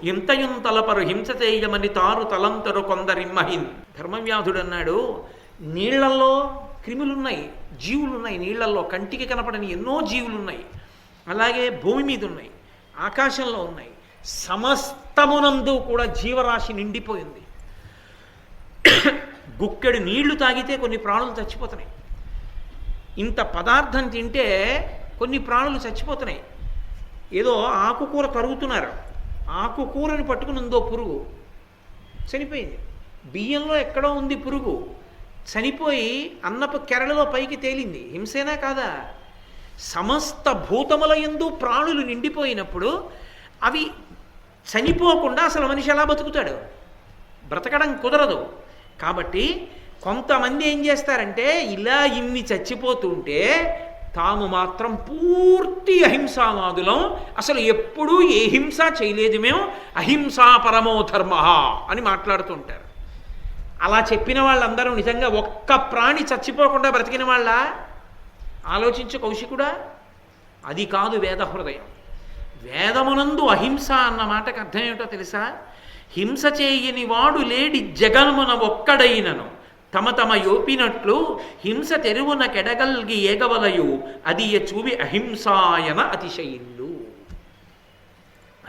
ఇంతయుంతలపరు హింస చేయమని తారు తలంతరు కొందరిమ్మహిన్. ధర్మవ్యాధుడు అన్నాడు, నీళ్లల్లో క్రిములున్నాయి, జీవులున్నాయి, నీళ్లల్లో కంటికి కనపడని ఎన్నో జీవులున్నాయి, అలాగే భూమి మీద ఉన్నాయి, ఆకాశంలో ఉన్నాయి, సమస్తమునందు కూడా జీవరాశి నిండిపోయింది. గుక్కెడు నీళ్లు తాగితే కొన్ని ప్రాణులు చచ్చిపోతున్నాయి, ఇంత పదార్థం తింటే కొన్ని ప్రాణులు చచ్చిపోతున్నాయి. ఏదో ఆకుకూర కరుగుతున్నారు, ఆకుకూరని పట్టుకుని ఉందో పురుగు చనిపోయింది. బియ్యంలో ఎక్కడో ఉంది పురుగు, చనిపోయి అన్నపు కెరళలో పైకి తేలింది. హింసేనా కాదా? సమస్త భూతముల యందు ప్రాణులు నిండిపోయినప్పుడు అవి చనిపోకుండా అసలు మనిషి ఎలా బతుకుతాడు? బ్రతకడం కుదరదు. కాబట్టి కొంతమంది ఏం చేస్తారంటే, ఇలా ఇన్ని చచ్చిపోతుంటే తాము మాత్రం పూర్తి అహింసావాదులం, అసలు ఎప్పుడూ ఏ హింస చేయలేదు మేము, అహింసా పరమో ధర్మ అని మాట్లాడుతుంటారు. అలా చెప్పిన వాళ్ళందరూ నిజంగా ఒక్క ప్రాణి చచ్చిపోకుండా బ్రతికిన వాళ్ళ? ఆలోచించు కౌశికుడా. అది కాదు వేద హృదయం. వేదమునందు అహింస అన్న మాటకు అర్థం ఏమిటో తెలుసా? హింస చేయని వాడు లేడి జగన్మున ఒక్కడైనను తమ తమ యోపినట్లు హింస తెరువున కెడగల్గి ఏగవలయు అది చూవి అహింసాయన అతిశయిల్లు.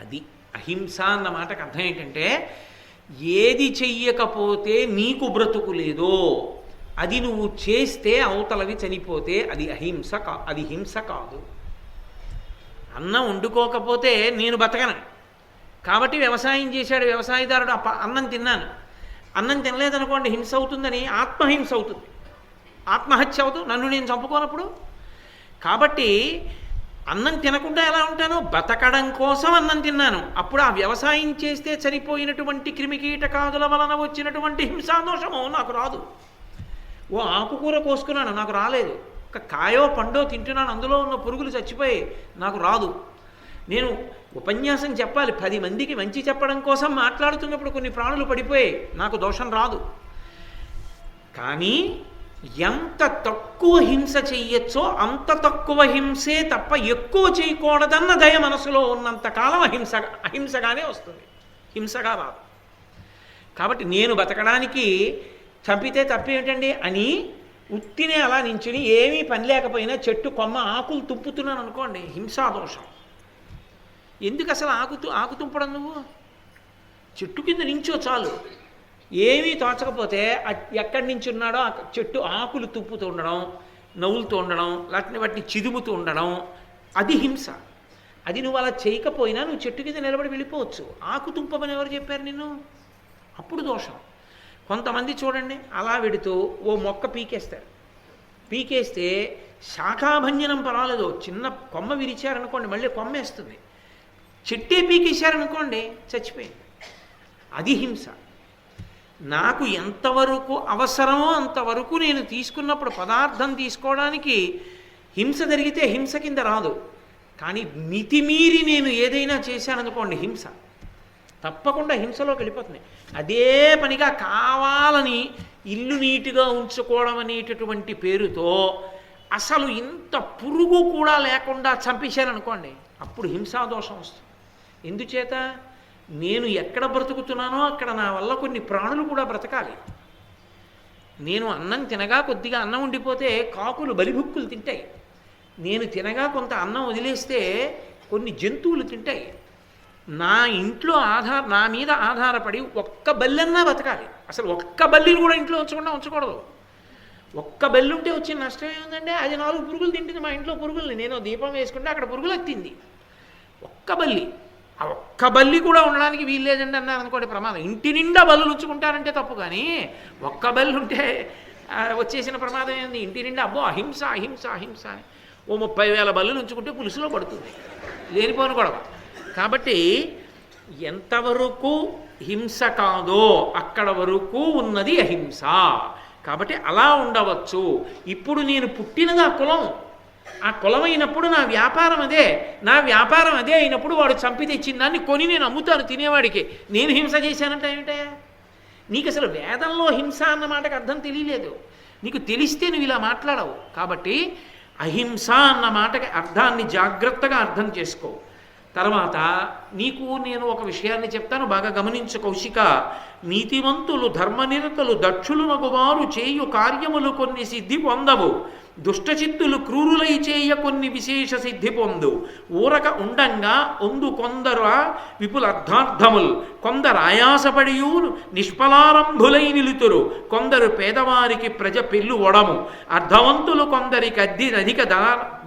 అది అహింస అన్న మాటకు అర్థం ఏంటంటే, ఏది చెయ్యకపోతే నీకు బ్రతుకు లేదో అది నువ్వు చేస్తే అవతలవి చనిపోతే అది అహింస అది హింస కాదు. అన్నం వండుకోకపోతే నేను బతకను, కాబట్టి వ్యవసాయం చేశాడు వ్యవసాయదారుడు, అన్నం తిన్నాను, అన్నం తినలేదనుకోండి హింస అవుతుందని ఆత్మహింస అవుతుంది, ఆత్మహత్య అవుతుంది నన్ను నేను చంపుకోనప్పుడు. కాబట్టి అన్నం తినకుండా ఎలా ఉంటాను? బతకడం కోసం అన్నం తిన్నాను. అప్పుడు ఆ వ్యవసాయం చేస్తే చనిపోయినటువంటి క్రిమికీటకాదుల వలన వచ్చినటువంటి హింసాదోషము నాకు రాదు. ఓ ఆకుకూర కోసుకున్నాను, నాకు రాలేదు. ఒక కాయో పండో తింటున్నాను, అందులో ఉన్న పురుగులు చచ్చిపోయి, నాకు రాదు. నేను ఉపన్యాసం చెప్పాలి, 10 మందికి మంచి చెప్పడం కోసం మాట్లాడుతున్నప్పుడు కొన్ని ప్రాణులు పడిపోయాయి, నాకు దోషం రాదు. కానీ ఎంత తక్కువ హింస చెయ్యొచ్చో అంత తక్కువ హింసే తప్ప ఎక్కువ చేయకూడదన్న దయ మనసులో ఉన్నంతకాలం అహింసగానే వస్తుంది, హింసగా రాదు. కాబట్టి నేను బతకడానికి చంపితే తప్పేమిటండి అని ఉత్తినే అలా నించుని ఏమీ పని లేకపోయినా చెట్టు కొమ్మ ఆకులు తుంపుతున్నాను అనుకోండి, హింసాదోషం. ఎందుకు అసలు ఆకు తుంపడం? నువ్వు చెట్టు కింద నించో చాలు, ఏమీ తోచకపోతే ఎక్కడి నుంచి ఉన్నాడో ఆ చెట్టు ఆకులు తుప్పుతూ ఉండడం, నవ్వులుతూ ఉండడం, వాటిని వాటిని చిదుముతూ ఉండడం, అది హింస. అది నువ్వు అలా చేయకపోయినా నువ్వు చెట్టు కింద నిలబడి వెళ్ళిపోవచ్చు. ఆకు తుంపమని ఎవరు చెప్పారు నిన్ను? అప్పుడు దోషం. కొంతమంది చూడండి అలా వెడుతూ ఓ మొక్క పీకేస్తారు, పీకేస్తే శాఖాభంజనం పర్వాలేదు, చిన్న కొమ్మ విరిచారనుకోండి మళ్ళీ కొమ్మేస్తుంది. చెట్టే పీకేశారనుకోండి చచ్చిపోయింది. అది హింస. నాకు ఎంతవరకు అవసరమో అంతవరకు నేను తీసుకున్నప్పుడు పదార్థం తీసుకోవడానికి హింస జరిగితే హింస కింద రాదు. కానీ మితిమీరి నేను ఏదైనా చేశాననుకోండి హింస, తప్పకుండా హింసలోకి వెళ్ళిపోతుంది. అదే పనిగా కావాలని ఇల్లు నీట్గా ఉంచుకోవడం అనేటటువంటి పేరుతో అసలు ఇంత పురుగు కూడా లేకుండా చంపేశారనుకోండి, అప్పుడు హింసాదోషం వస్తుంది. ఎందుచేత? నేను ఎక్కడ బ్రతుకుతున్నానో అక్కడ నా వల్ల కొన్ని ప్రాణులు కూడా బ్రతకాలి. నేను అన్నం తినగా కొద్దిగా అన్నం ఉండిపోతే కాకులు బలిభుక్కులు తింటాయి, నేను తినగా కొంత అన్నం వదిలేస్తే కొన్ని జంతువులు తింటాయి. నా ఇంట్లో నా మీద ఆధారపడి ఒక్క బల్లన్నా బతకాలి. అసలు ఒక్క బల్లిని కూడా ఇంట్లో ఉంచకూడదు. ఒక్క బల్లి ఉంటే వచ్చిన నష్టం ఏముందంటే, అది 4 పురుగులు తింటుంది మా ఇంట్లో పురుగుల్ని. నేను దీపం వేసుకుంటే అక్కడ పురుగులు తింది. ఒక్క బల్లి, ఆ ఒక్క బల్లి కూడా ఉండడానికి వీలు లేదండి అన్నారు అనుకోండి ప్రమాదం. ఇంటి నిండా బల్లులు ఉంచుకుంటారంటే తప్పు, కానీ ఒక్క బల్లి ఉంటే వచ్చేసిన ప్రమాదం ఏంది? ఇంటి నిండా అబ్బో అహింస అహింస అహింస అని ఓ 30,000 బల్లులు ఉంచుకుంటే పులుసులో పడుతుంది, లేనిపోను గొడవ. కాబట్టి ఎంతవరకు హింస కాదో అక్కడ వరకు ఉన్నది అహింస. కాబట్టి అలా ఉండవచ్చు. ఇప్పుడు నేను పుట్టినది ఆ కులం, ఆ కులం అయినప్పుడు నా వ్యాపారం అదే, నా వ్యాపారం అదే అయినప్పుడు వాడు చంపి తెచ్చిన దాన్ని కొని నేను అమ్ముతాను తినేవాడికి. నేను హింస చేశానంటే ఏమిటయా? నీకు అసలు వేదంలో హింస అన్న మాటకు అర్థం తెలియలేదు. నీకు తెలిస్తే నువ్వు ఇలా మాట్లాడవు. కాబట్టి అహింస అన్న మాటకి అర్థాన్ని జాగ్రత్తగా అర్థం చేసుకో. తర్వాత నీకు నేను ఒక విషయాన్ని చెప్తాను, బాగా గమనించు కౌశిక. నీతివంతులు ధర్మనిరతులు దక్షులునగువారు చేయు కార్యములు కొన్ని సిద్ధి పొందవు. దుష్టచిత్తులు క్రూరులై చేయ కొన్ని విశేష సిద్ధి పొందు. ఊరక ఉండంగా ఒందు కొందరు విపుల అర్థార్థముల్, కొందరు ఆయాసపడియు నిష్ఫలారంభులై నిలుతురు. కొందరు పేదవారికి ప్రజ పెళ్ళు ఒడము. అర్ధవంతులు కొందరికి అధిక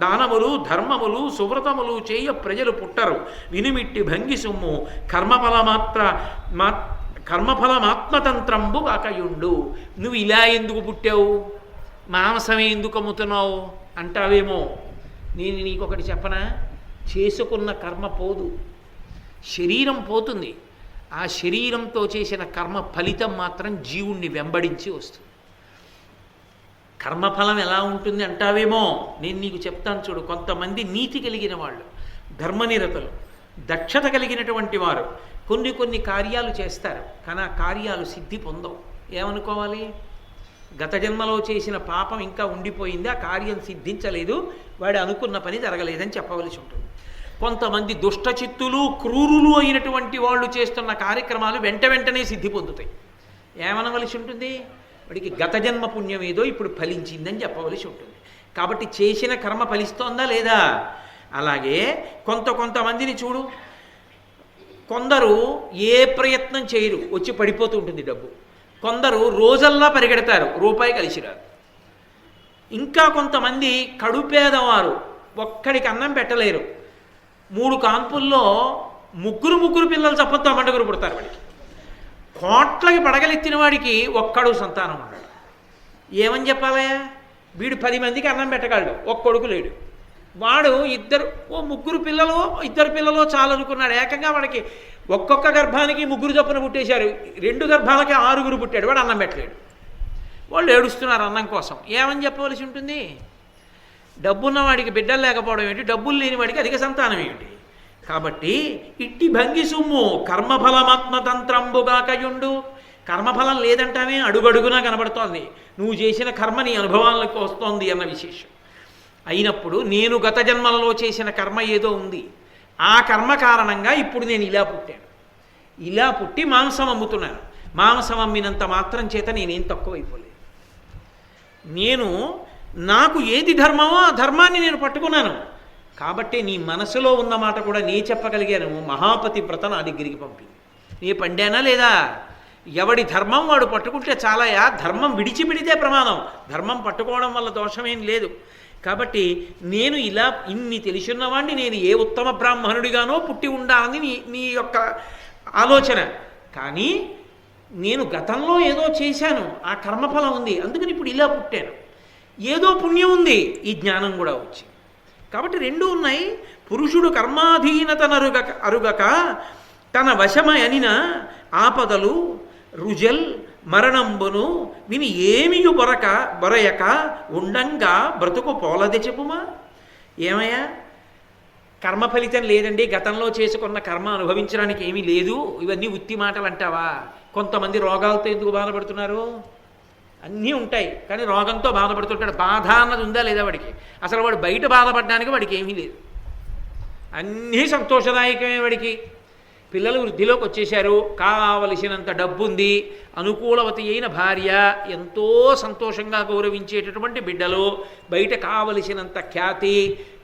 దానములు ధర్మములు సువ్రతములు చేయ ప్రజలు పుట్టరు. వినుమిట్టి భంగి సొమ్ము కర్మఫలమాత్మతంత్రంబు కాకయుండు. నువ్వు ఇలా ఎందుకు పుట్టావు, మాంసమే ఎందుకు అమ్ముతున్నావు అంటావేమో. నేను నీకొకటి చెప్పనా, చేసుకున్న కర్మ పోదు, శరీరం పోతుంది. ఆ శరీరంతో చేసిన కర్మ ఫలితం మాత్రం జీవుణ్ణి వెంబడించి వస్తుంది. కర్మఫలం ఎలా ఉంటుంది అంటావేమో, నేను నీకు చెప్తాను చూడు. కొంతమంది నీతి కలిగిన వాళ్ళు, ధర్మనిరతలు, దక్షత కలిగినటువంటి వారు కొన్ని కార్యాలు చేస్తారు, కానీ ఆ కార్యాలు సిద్ధి పొందవు. ఏమనుకోవాలి, గత జన్మలో చేసిన పాపం ఇంకా ఉండిపోయింది, ఆ కార్యం సిద్ధించలేదు, వాడు అనుకున్న పని జరగలేదని చెప్పవలసి ఉంటుంది. కొంతమంది దుష్టచిత్తులు క్రూరులు అయినటువంటి వాళ్ళు చేస్తున్న కార్యక్రమాలు వెంటనే సిద్ధి పొందుతాయి. ఏమనవలసి ఉంటుంది, వాడికి గత జన్మ పుణ్యం ఏదో ఇప్పుడు ఫలించిందని చెప్పవలసి ఉంటుంది. కాబట్టి చేసిన కర్మ ఫలిస్తోందా లేదా? అలాగే కొంతమందిని చూడు, కొందరు ఏ ప్రయత్నం చేయరు, వచ్చి పడిపోతూ ఉంటుంది డబ్బు. కొందరు రోజల్లా పరిగెడతారు, రూపాయి కలిసి రాదు. ఇంకా కొంతమంది కడుపేదవారు, ఒక్కడికి అన్నం పెట్టలేరు. 3 కాన్పుల్లో ముగ్గురు పిల్లలు చప్పంతో మండగురు పుడతారు. వాడికి కోట్లకి పడగలెత్తిన వాడికి ఒక్కడు సంతానం ఉన్నాడు. ఏమని చెప్పాలయా, వీడు 10 మందికి అన్నం పెట్టగలడు, ఒక్కొడుకు లేడు. వాడు ముగ్గురు పిల్లలు 2 పిల్లలు చాలనుకున్నాడు. ఏకంగా వాడికి ఒక్కొక్క గర్భానికి 3 చొప్పున పుట్టేశారు, 2 గర్భాలకి 6 పుట్టాడు. వాడు అన్నం పెట్టలేడు. వాళ్ళు ఏడుస్తున్నారు అన్నం కోసం. ఏమని చెప్పవలసి ఉంటుంది, డబ్బున్న వాడికి బిడ్డలు లేకపోవడం ఏమిటి, డబ్బులు లేని వాడికి అధిక సంతానం ఏమిటి? కాబట్టి ఇట్టి భంగి సొమ్ము కర్మఫలమాత్మతంత్రంబుగాకయుండు. కర్మఫలం లేదంటానే అడుగడుగునా కనబడుతోంది. నువ్వు చేసిన కర్మ నీ అనుభవాలకు వస్తోంది అన్న విశేషం. అయినప్పుడు నేను గత జన్మలలో చేసిన కర్మ ఏదో ఉంది, ఆ కర్మ కారణంగా ఇప్పుడు నేను ఇలా పుట్టాను. ఇలా పుట్టి మాంసం అమ్ముతున్నాను. మాంసం అమ్మినంత మాత్రం చేత నేనేం తక్కువైపోలేదు. నాకు ఏది ధర్మమో ఆ ధర్మాన్ని నేను పట్టుకున్నాను. కాబట్టి నీ మనసులో ఉన్న మాట కూడా నే చెప్పగలిగాను. మహాపతి వ్రత నా దగ్గరికి పంపింది. నే పండానా లేదా? ఎవడి ధర్మం వాడు పట్టుకుంటే చాలాయా, ధర్మం విడిచిపెడితే ప్రమాదం, ధర్మం పట్టుకోవడం వల్ల దోషమేం లేదు. కాబట్టి నేను ఇలా ఇన్ని తెలిసిన్నవాడిని, నేను ఏ ఉత్తమ బ్రాహ్మణుడిగానో పుట్టి ఉండాలని నీ యొక్క ఆలోచన. కానీ నేను గతంలో ఏదో చేశాను, ఆ కర్మఫలం ఉంది, అందుకని ఇప్పుడు ఇలా పుట్టాను. ఏదో పుణ్యం ఉంది, ఈ జ్ఞానం కూడా వచ్చి. కాబట్టి 2 ఉన్నాయి. పురుషుడు అరుగక తన వశమయనిన ఆపదలు రుజల్ మరణంబును విని ఏమియు బొరయక ఉండంగా బ్రతుకు పోలది చెప్పుమా. ఏమయ్యా, కర్మ ఫలితం లేదండి, గతంలో చేసుకున్న కర్మ అనుభవించడానికి ఏమీ లేదు, ఇవన్నీ ఉత్తి మాటలు అంటావా? కొంతమంది రోగాలతో ఎందుకు బాధపడుతున్నారు? అన్నీ ఉంటాయి, కానీ రోగంతో బాధపడుతుంటాడు. బాధ అన్నది ఉందా లేదా వాడికి? అసలు వాడు బయట బాధపడడానికి వాడికి ఏమీ లేదు, అన్నీ సంతోషదాయకమే వాడికి. పిల్లలు వృద్ధిలోకి వచ్చేశారు, కావలసినంత డబ్బు ఉంది, అనుకూలవతి అయిన భార్య, ఎంతో సంతోషంగా గౌరవించేటటువంటి బిడ్డలు, బయట కావలసినంత ఖ్యాతి.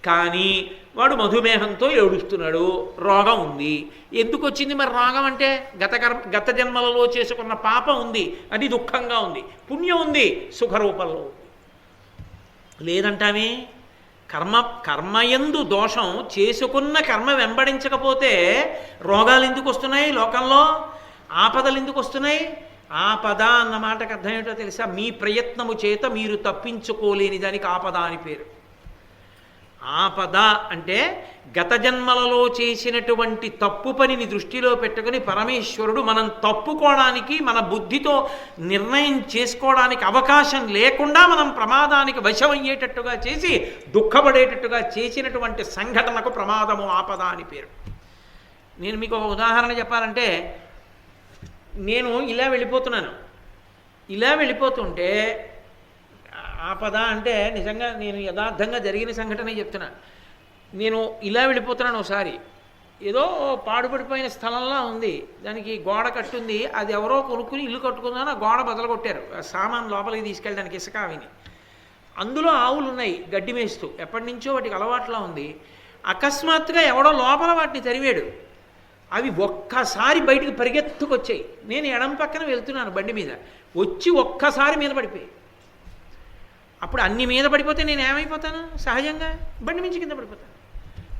కానీ వాడు మధుమేహంతో ఏడుస్తున్నాడు, రోగం ఉంది. ఎందుకు వచ్చింది మరి రోగం అంటే? గత జన్మలలో చేసుకున్న పాపం ఉంది, అది దుఃఖంగా ఉంది. పుణ్యం ఉంది, సుఖరూపంలో ఉంది. లేదంటామే. కర్మయందు దోషం, చేసుకున్న కర్మ వెంబడించకపోతే రోగాలు ఎందుకు వస్తున్నాయి లోకంలో? ఆపదలు ఎందుకు వస్తున్నాయి? ఆపద అన్న మాటకు అర్థం ఏంటో తెలుసా? మీ ప్రయత్నము చేత మీరు తప్పించుకోలేని దానికి ఆపద అని పేరు. ఆపద అంటే గత జన్మలలో చేసినటువంటి తప్పు పనిని దృష్టిలో పెట్టుకుని పరమేశ్వరుడు మనం తప్పుకోవడానికి, మన బుద్ధితో నిర్ణయం చేసుకోవడానికి అవకాశం లేకుండా మనం ప్రమాదానికి వశమయ్యేటట్టుగా చేసి దుఃఖపడేటట్టుగా చేసినటువంటి సంఘటనకు ప్రమాదము, ఆపద అని పేరు. నేను మీకు ఒక ఉదాహరణ చెప్పాలంటే, నేను ఇలా వెళ్ళిపోతుంటే ఆపద అంటే నిజంగా నేను యథార్థంగా జరిగిన సంఘటనే చెప్తున్నా. నేను ఇలా వెళ్ళిపోతున్నాను. ఒకసారి ఏదో పాడుపడిపోయిన స్థలంలో ఉంది, దానికి గోడ కట్టుంది, అది ఎవరో కొనుక్కుని ఇల్లు కట్టుకుందని ఆ గోడ బదలు కొట్టారు సామాన్ లోపలికి తీసుకెళ్ళడానికి, ఇసుక అవిని. అందులో ఆవులు ఉన్నాయి గడ్డి మేస్తూ, ఎప్పటి నుంచో వాటికి అలవాట్లా ఉంది. అకస్మాత్తుగా ఎవడో లోపల వాటిని తరివాడు, అవి ఒక్కసారి బయటికి పరిగెత్తుకొచ్చాయి. నేను ఎడం పక్కన వెళ్తున్నాను బండి మీద, వచ్చి ఒక్కసారి మీద పడిపోయి. అప్పుడు అన్ని మీద పడిపోతే నేను ఏమైపోతాను? సహజంగా బండి మించి కింద పడిపోతాను.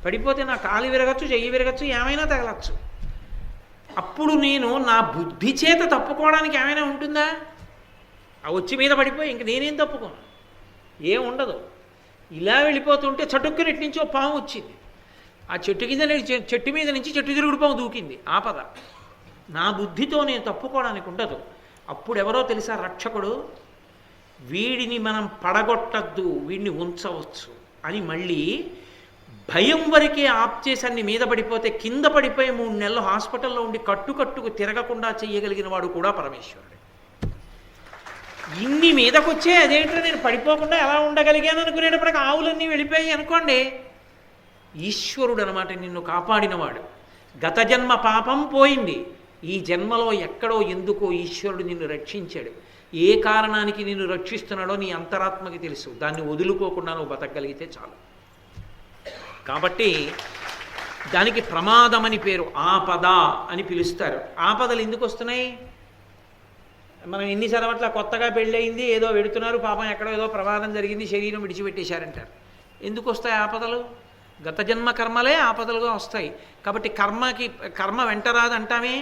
పడిపోతే నా కాలు విరగచ్చు, చెయ్యి విరగచ్చు, ఏమైనా తగలచ్చు. అప్పుడు నేను నా బుద్ధి చేత తప్పుకోవడానికి ఏమైనా ఉంటుందా? ఆ వచ్చి మీద పడిపోయి ఇంక నేనేం తప్పుకోను, ఏం ఉండదు. ఇలా వెళ్ళిపోతుంటే చటుక్కునటి నుంచి ఓ పాము వచ్చింది, ఆ చెట్టు కింద చెట్టు మీద నుంచి చెట్టు తిరుగుడు పాము దూకింది. ఆపద నా బుద్ధితో నేను తప్పుకోవడానికి ఉండదు. అప్పుడు ఎవరో తెలుసా రక్షకుడు, వీడిని మనం పడగొట్టద్దు, వీడిని ఉంచవచ్చు అని మళ్ళీ భయం వరకే ఆప్ చేసి అన్ని మీద పడిపోతే కింద పడిపోయి 3 నెలలు హాస్పిటల్లో ఉండి కట్టుకు తిరగకుండా చెయ్యగలిగిన వాడు కూడా పరమేశ్వరుడు. ఇన్ని మీదకొచ్చే అదేంటో నేను పడిపోకుండా ఎలా ఉండగలిగాను అనుకునేటప్పటికి ఆవులన్నీ వెళ్ళిపోయి అనుకోండి. ఈశ్వరుడు అనమాట నిన్ను కాపాడినవాడు. గత జన్మ పాపం పోయింది, ఈ జన్మలో ఎక్కడో ఎందుకో ఈశ్వరుడు నిన్ను రక్షించాడు. ఏ కారణానికి నిన్ను రక్షిస్తున్నాడో నీ అంతరాత్మకి తెలుసు. దాన్ని వదులుకోకుండా నువ్వు బతకగలిగితే చాలు. కాబట్టి దానికి ప్రమాదమని పేరు, ఆపద అని పిలుస్తారు. ఆపదలు ఎందుకు వస్తున్నాయి? మనం ఎన్నిసార్లు అట్లా కొత్తగా పెళ్ళయింది, ఏదో వెడుతున్నారు, పాపం ఎక్కడో ఏదో ప్రమాదం జరిగింది, శరీరం విడిచిపెట్టేశారంటారు. ఎందుకు వస్తాయి ఆపదలు? గత జన్మ కర్మలే ఆపదలుగా వస్తాయి. కాబట్టి కర్మ వెంటరాదు అంటామే.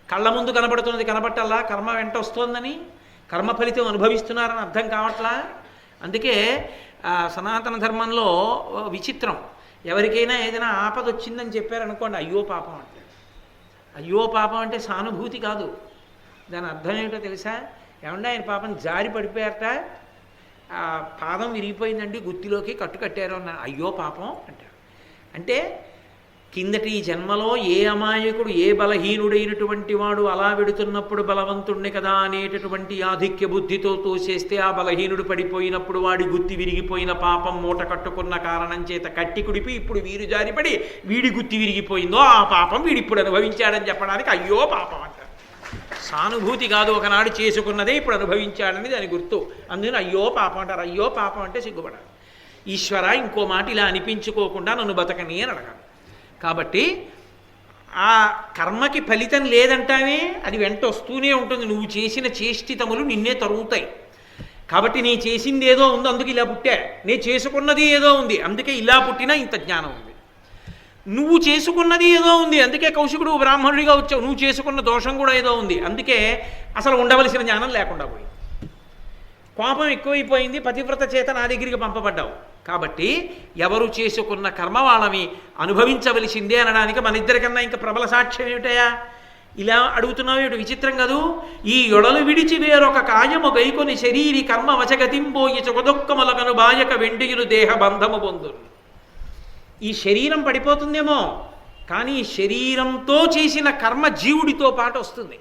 కళ్ళ ముందు కనబడుతున్నది కనబట్టాలా కర్మ వెంట వస్తోందని, కర్మ ఫలితం అనుభవిస్తున్నారని అర్థం కావట్లా. అందుకే సనాతన ధర్మంలో విచిత్రం, ఎవరికైనా ఏదైనా ఆపద వచ్చిందని చెప్పారనుకోండి, అయ్యో పాపం అంటే. అయ్యో పాపం అంటే సానుభూతి కాదు, దాని అర్థం ఏమిటో తెలుసా? ఏమంటే ఆయన పాపం జారి పడిపోయారట, పాదం విరిగిపోయిందండి, గుత్తిలోకి కట్టారు అన్నారు, అయ్యో పాపం అంటారు. అంటే కిందటి జన్మలో ఏ అమాయకుడు, ఏ బలహీనుడైనటువంటి వాడు అలా వెడుతున్నప్పుడు బలవంతుణ్ణి కదా అనేటటువంటి ఆధిక్య బుద్ధితో తోసేస్తే ఆ బలహీనుడు పడిపోయినప్పుడు వాడి గుత్తి విరిగిపోయిన పాపం మూట కట్టుకున్న కారణం చేత కట్టి కుడిపి ఇప్పుడు వీరు జారిపడి వీడి గుత్తి విరిగిపోయిందో ఆ పాపం వీడిప్పుడు అనుభవించాడని చెప్పడానికి అయ్యో పాపం అంటారు. సానుభూతి కాదు, ఒకనాడు చేసుకున్నదే ఇప్పుడు అనుభవించాడని దాని గుర్తు. అందుకని అయ్యో పాపం అంటారు. అయ్యో పాపం అంటే సిగ్గుపడాలి. ఈశ్వర ఇంకో మాట ఇలా అనిపించుకోకుండా నన్ను బతకని అని అడగాలి. కాబట్టి ఆ కర్మకి ఫలితం లేదంటావే, అది వెంట వస్తూనే ఉంటుంది. నువ్వు చేసిన చేష్టితములు నిన్నే తరుగుతాయి. కాబట్టి నీ చేసింది ఏదో ఉంది, అందుకు ఇలా పుట్టా. నేను చేసుకున్నది ఏదో ఉంది, అందుకే ఇలా పుట్టినా ఇంత జ్ఞానం ఉంది. నువ్వు చేసుకున్నది ఏదో ఉంది, అందుకే కౌశికుడు బ్రాహ్మణుడిగా వచ్చావు. నువ్వు చేసుకున్న దోషం కూడా ఏదో ఉంది, అందుకే అసలు ఉండవలసిన జ్ఞానం లేకుండా పోయింది. కోపం ఎక్కువైపోయింది, పతివ్రత చేత నా దగ్గరికి పంపబడ్డావు. కాబట్టి ఎవరు చేసుకున్న కర్మ వాళ్ళని అనుభవించవలసిందే అనడానికి మన ఇద్దరికన్నా ఇంకా ప్రబల సాక్ష్యం ఏమిటయా? ఇలా అడుగుతున్నావు ఏమిటి? విచిత్రం కదూ. ఈ యొడలు విడిచి వేరొక కాయము గైకొని శరీరి కర్మ వచగతింబోయి చుకదొక్కములకను బాయక వెండియులు దేహ బంధము పొందు. ఈ శరీరం పడిపోతుందేమో, కానీ ఈ శరీరంతో చేసిన కర్మ జీవుడితో పాటు వస్తుంది.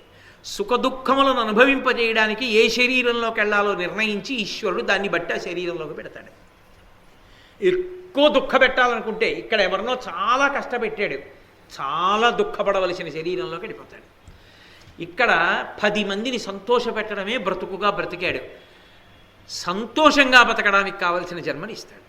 సుఖదుఖములను అనుభవింపజేయడానికి ఏ శరీరంలోకి వెళ్ళాలో నిర్ణయించి ఈశ్వరుడు దాన్ని బట్టి ఆ శరీరంలోకి పెడతాడు. ఎక్కువ దుఃఖ పెట్టాలనుకుంటే ఇక్కడ ఎవరినో చాలా కష్టపెట్టాడు, చాలా దుఃఖపడవలసిన శరీరంలోకి వెళ్ళిపోతాడు. ఇక్కడ 10 మందిని సంతోషపెట్టడమే బ్రతుకుగా బ్రతికాడు. సంతోషంగా బతకడానికి కావలసిన జన్మని ఇస్తాడు.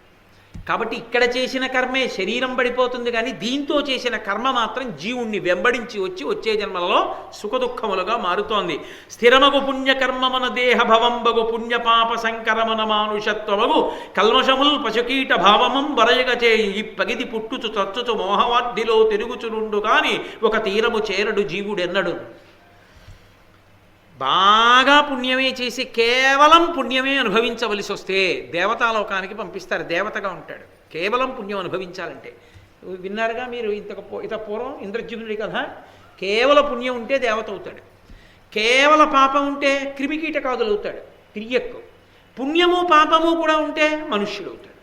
కాబట్టి ఇక్కడ చేసిన కర్మే శరీరం పడిపోతుంది, కానీ దీంతో చేసిన కర్మ మాత్రం జీవుణ్ణి వెంబడించి వచ్చే జన్మలలో సుఖదుఖములుగా మారుతోంది. స్థిరమగు పుణ్యకర్మమున దేహభవంబగు పుణ్యపాప సంకరమున మానుషత్వమగు కల్మషముల్ పశుకీట భావమం వరయగచే ఈ పగిది పుట్టుచు చచ్చుచు మోహవాడ్డిలో తిరుగుచునుండు కాని ఒక తీరము చేరడు జీవుడెన్నడు. బాగా పుణ్యమే చేసి కేవలం పుణ్యమే అనుభవించవలసి వస్తే దేవతాలోకానికి పంపిస్తారు. దేవతగా ఉంటాడు కేవలం పుణ్యం అనుభవించాలంటే. విన్నారుగా మీరు ఇంత పూర్వం ఇంద్రజిమ్నుడి కథ. కేవల పుణ్యం ఉంటే దేవత అవుతాడు, కేవల పాపం ఉంటే క్రిమికీటకాదులు అవుతాడు, తిరియక్కు. పుణ్యము పాపము కూడా ఉంటే మనుష్యుడు అవుతాడు.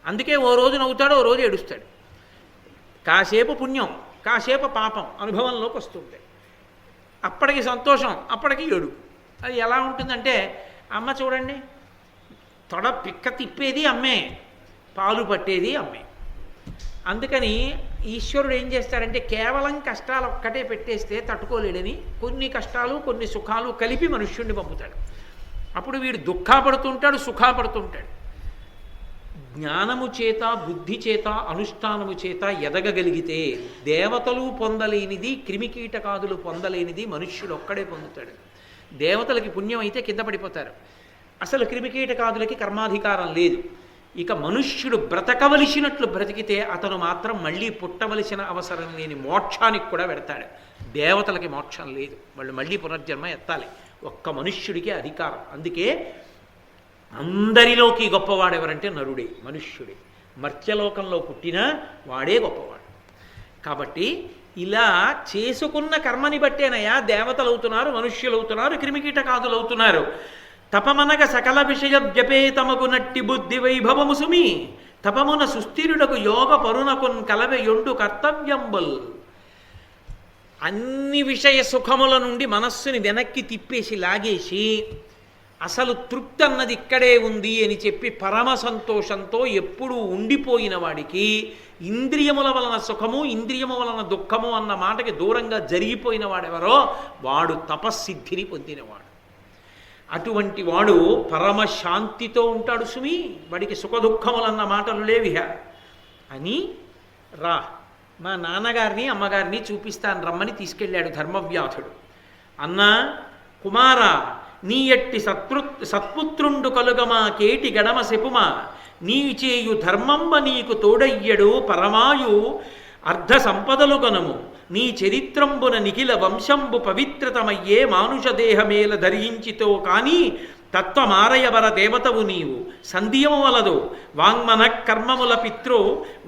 అందుకే ఓ రోజు నవ్వుతాడు, ఓ రోజు ఏడుస్తాడు. కాసేపు పుణ్యం కాసేపు పాపం అనుభవంలోకి వస్తుంటాయి. అప్పటికి సంతోషం, అప్పటికి ఏడు. అది ఎలా ఉంటుందంటే, అమ్మ చూడండి, తొడ పిక్క తిప్పేది అమ్మే, పాలు పట్టేది అమ్మే. అందుకని ఈశ్వరుడు ఏం చేస్తాడంటే కేవలం కష్టాలు ఒక్కటే పెట్టేస్తే తట్టుకోలేడని కొన్ని కష్టాలు కొన్ని సుఖాలు కలిపి మనుష్యుణ్ణి పంపుతాడు. అప్పుడు వీడు దుఃఖపడుతుంటాడు, సుఖపడుతుంటాడు. జ్ఞానము చేత బుద్ధి చేత అనుష్ఠానము చేత ఎదగగలిగితే దేవతలు పొందలేనిది క్రిమికీటకాదులు పొందలేనిది మనుష్యుడు ఒక్కడే పొందుతాడు. దేవతలకి పుణ్యం అయితే కింద పడిపోతారు. అసలు క్రిమికీటకాదులకి కర్మాధికారం లేదు. ఇక మనుష్యుడు బ్రతకవలసినట్లు బ్రతికితే అతను మాత్రం మళ్ళీ పుట్టవలసిన అవసరం లేని మోక్షానికి కూడా పెడతాడు. దేవతలకి మోక్షం లేదు, వాళ్ళు మళ్ళీ పునర్జన్మ ఎత్తాలి. ఒక్క మనుష్యుడికే అధికారం. అందుకే అందరిలోకి గొప్పవాడు ఎవరంటే నరుడే, మనుష్యుడే. మర్త్యలోకంలో పుట్టినా వాడే గొప్పవాడు. కాబట్టి ఇలా చేసుకున్న కర్మని బట్టేనయా దేవతలు అవుతున్నారు, మనుష్యులు అవుతున్నారు, క్రిమికీటకాదులు అవుతున్నారు. తపమనగ సకల విషయ జపే తమకు నట్టి బుద్ధి వైభవము సుమి తపమున సుస్థిరుడకు యోగ పరునకున్ కలవెయొండు కర్తవ్యంబుల్. అన్ని విషయ సుఖముల నుండి మనస్సుని వెనక్కి తిప్పేసి లాగేసి అసలు తృప్తి అన్నది ఇక్కడే ఉంది అని చెప్పి పరమ సంతోషంతో ఎప్పుడూ ఉండిపోయిన వాడికి ఇంద్రియముల వలన సుఖము ఇంద్రియము వలన దుఃఖము అన్న మాటకి దూరంగా జరిగిపోయిన వాడెవరో వాడు తపస్సిద్ధిని పొందినవాడు. అటువంటి వాడు పరమ శాంతితో ఉంటాడు సుమి. వాడికి సుఖ దుఃఖములన్న మాటలు లేవిహ అని రా మా నాన్నగారిని అమ్మగారిని చూపిస్తాను రమ్మని తీసుకెళ్ళాడు ధర్మవ్యాధుడు. అన్నా కుమారా, నీ ఎట్టి సత్పుత్రుండు కలుగమా కేటి గడమ సెపుమా నీ చేయు ధర్మంబ నీకు తోడయ్యడు పరమాయు అర్ధ సంపదలు గనము నీ చరిత్రంబున నిఖిల వంశంబు పవిత్రతమయ్యే మానుష దేహమేల ధరించితో కాని తత్వమారయవర దేవతవు నీవు సంధియము వలదు వాంగ్మన కర్మముల పిత్రు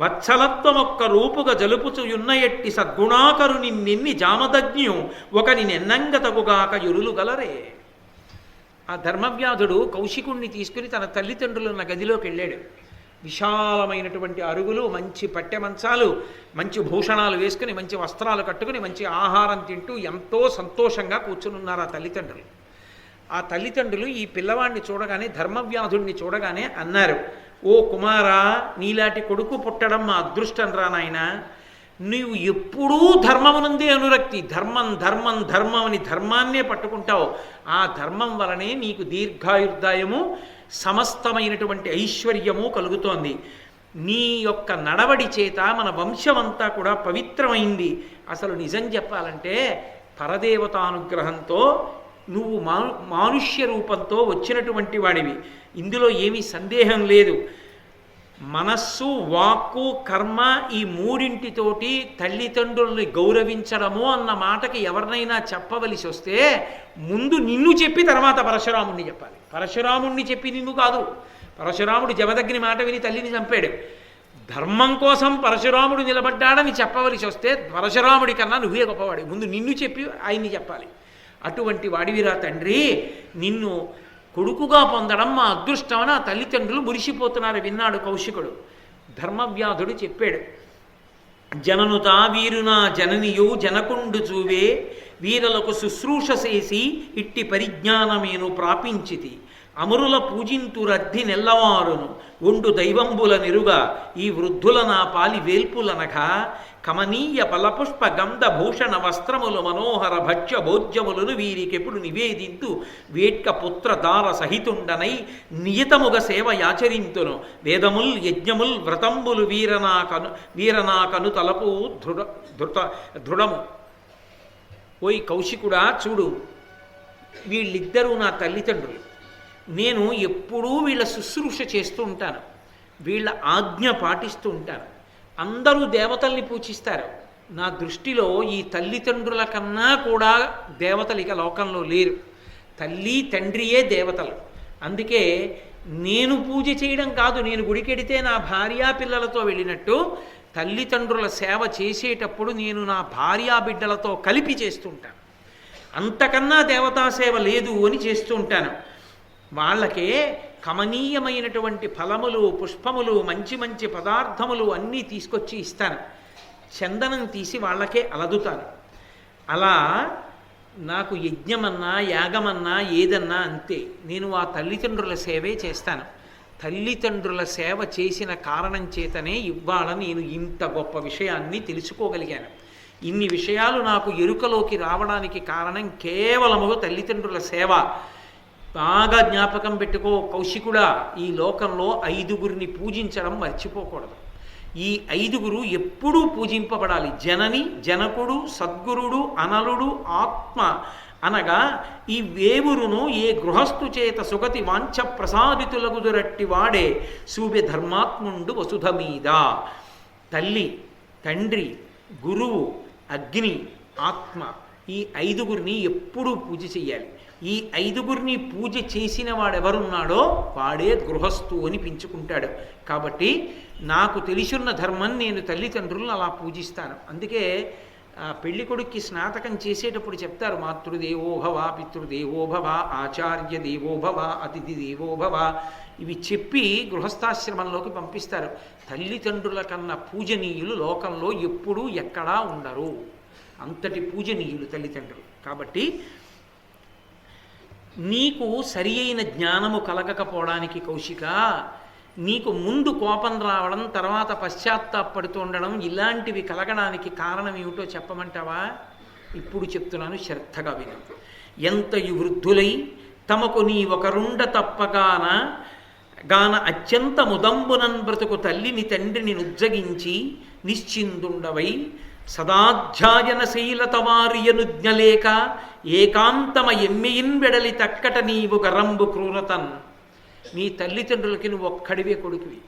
వత్సలత్వమొక్క రూపుగా జలుపుచుయున్న ఎట్టి సద్గుణాకరు నిన్నెన్ని జామదజ్ఞు ఒకని నెన్నంగతగుగాక ఎరులు గలరే. ఆ ధర్మవ్యాధుడు కౌశికుణ్ణి తీసుకుని తన తల్లిదండ్రులున్న గదిలోకి వెళ్ళాడు. విశాలమైనటువంటి అరుగులు, మంచి పట్టె మంచాలు, మంచి భూషణాలు వేసుకుని మంచి వస్త్రాలు కట్టుకుని మంచి ఆహారం తింటూ ఎంతో సంతోషంగా కూర్చునున్నారు ఆ తల్లిదండ్రులు. ఆ తల్లిదండ్రులు ఈ పిల్లవాడిని చూడగానే, ధర్మవ్యాధుడిని చూడగానే అన్నారు, ఓ కుమారా, నీలాంటి కొడుకు పుట్టడం మా అదృష్టం రా నాయన. నీవు ఎప్పుడూ ధర్మమునందే అనురక్తి, ధర్మం ధర్మం ధర్మం అని ధర్మాన్నే పట్టుకుంటావు. ఆ ధర్మం వలనే నీకు దీర్ఘాయుర్దాయము సమస్తమైనటువంటి ఐశ్వర్యము కలుగుతోంది. నీ యొక్క నడవడి చేత మన వంశమంతా కూడా పవిత్రమైంది. అసలు నిజం చెప్పాలంటే పరదేవతానుగ్రహంతో నువ్వు మానుష్య రూపంతో వచ్చినటువంటి వాడివి, ఇందులో ఏమీ సందేహం లేదు. మనస్సు, వాక్కు, కర్మ ఈ మూడింటితోటి తల్లిదండ్రుల్ని గౌరవించడము అన్న మాటకి ఎవరినైనా చెప్పవలసి వస్తే ముందు నిన్ను చెప్పి తర్వాత పరశురాముణ్ణి చెప్పాలి. పరశురాముణ్ణి చెప్పి నిన్ను కాదు. పరశురాముడు జమదగ్ని మాట విని తల్లిని చంపాడు. ధర్మం కోసం పరశురాముడు నిలబడ్డాడని చెప్పవలసి వస్తే పరశురాముడి కన్నా నువ్వే గొప్పవాడి, ముందు నిన్ను చెప్పి ఆయన్ని చెప్పాలి. అటువంటి వాడివిరా తండ్రి, నిన్ను కొడుకుగా పొందడం మా అదృష్టం అని ఆ తల్లిదండ్రులు మురిసిపోతున్నారు. విన్నాడు కౌశికుడు. ధర్మవ్యాధుడు చెప్పాడు, జననుతా వీరునా జననియు జనకుండు చూవే వీరలకు శుశ్రూష చేసి ఇట్టి పరిజ్ఞానమేను ప్రాపించితి అమరుల పూజింతురద్ధి నెల్లవారును ఒండు దైవంబుల నిరుగా ఈ వృద్ధుల నా పాలి వేల్పులనగా కమనీయ ఫలపుష్ప గంధ భూషణ వస్త్రములు మనోహర భక్ష్య భోజ్యములను వీరికెప్పుడు నివేదింతు వేట్క పుత్ర దార సహితుండనై నియతముగ సేవ యాచరింతును వేదముల్ యజ్ఞముల్ వ్రతంబులు వీరనాకను తలపు దృఢము. ఓయ్ కౌశికుడా, చూడు, వీళ్ళిద్దరూ నా తల్లిదండ్రులు. నేను ఎప్పుడూ వీళ్ళ శుశ్రూష చేస్తూ ఉంటాను, వీళ్ళ ఆజ్ఞ పాటిస్తూ ఉంటాను. అందరూ దేవతల్ని పూజిస్తారు. నా దృష్టిలో ఈ తల్లిదండ్రుల కన్నా కూడా దేవతలు ఇక లోకంలో లేరు. తల్లి తండ్రియే దేవతలు. అందుకే నేను పూజ చేయడం కాదు, నేను గుడికెడితే నా భార్యా పిల్లలతో వెళ్ళినట్టు తల్లిదండ్రుల సేవ చేసేటప్పుడు నేను నా భార్యా బిడ్డలతో కలిపి చేస్తుంటాను. అంతకన్నా దేవతా సేవ లేదు అని చేస్తూ ఉంటాను. వాళ్ళకే కమనీయమైనటువంటి ఫలములు, పుష్పములు, మంచి మంచి పదార్థములు అన్నీ తీసుకొచ్చి ఇస్తాను. చందనం తీసి వాళ్ళకే అలదుతాను. అలా నాకు యజ్ఞమన్నా యాగమన్నా ఏదన్నా అంతే, నేను ఆ తల్లిదండ్రుల సేవే చేస్తాను. తల్లిదండ్రుల సేవ చేసిన కారణం చేతనే ఇవాళ నేను ఇంత గొప్ప విషయాన్ని తెలుసుకోగలిగాను. ఇన్ని విషయాలు నాకు ఎరుకలోకి రావడానికి కారణం కేవలము తల్లిదండ్రుల సేవ. బాగా జ్ఞాపకం పెట్టుకో కౌశికుడా, ఈ లోకంలో 5గురిని పూజించడం మర్చిపోకూడదు. ఈ 5గురు ఎప్పుడూ పూజింపబడాలి. జనని, జనకుడు, సద్గురుడు, అనలుడు, ఆత్మ అనగా ఈ వేవురును ఏ గృహస్థు చేత సుగతి వాంఛ ప్రసాదితులగుదురట్టి వాడే సూభ్య ధర్మాత్ముండు వసుధ మీద. తల్లి, తండ్రి, గురువు, అగ్ని, ఆత్మ, ఈ 5గురిని ఎప్పుడూ పూజ చెయ్యాలి. ఈ 5గురిని పూజ చేసిన వాడెవరున్నాడో వాడే గృహస్థు అని పెంచుకుంటాడు. కాబట్టి నాకు తెలిసున్న ధర్మం నేను తల్లిదండ్రులను అలా పూజిస్తాను. అందుకే పెళ్లి కొడుక్కి స్నాతకం చేసేటప్పుడు చెప్తారు, మాతృదేవోభవ, పితృదేవోభవ, ఆచార్య దేవోభవ, అతిథి దేవోభవ. ఇవి చెప్పి గృహస్థాశ్రమంలోకి పంపిస్తారు. తల్లిదండ్రుల కన్నా పూజనీయులు లోకంలో ఎప్పుడూ ఎక్కడా ఉండరు. అంతటి పూజనీయులు తల్లిదండ్రులు. కాబట్టి నీకు సరి అయిన జ్ఞానము కలగకపోవడానికి కౌశిక, నీకు ముందు కోపం రావడం, తర్వాత పశ్చాత్తాపడుతూ ఉండడం, ఇలాంటివి కలగడానికి కారణం ఏమిటో చెప్పమంటావా? ఇప్పుడు చెప్తున్నాను, శ్రద్ధగా విను. ఎంతయు వృద్ధులై తమకు నీ ఒకరుండ తప్పగాన అత్యంత ముదంబునన్ బ్రతుకు తల్లిని తండ్రిని నుజ్జగించి నిశ్చిందుండవై సదాధ్యాయన శైలతవారియనుజ్ఞలేక ఏకాంతమ ఎమ్మెయిన్ వెడలి తక్కట నీవు గరంబు క్రూరతన్. నీ తల్లిదండ్రులకి నువ్వు ఒక్కడివే కొడుకువి.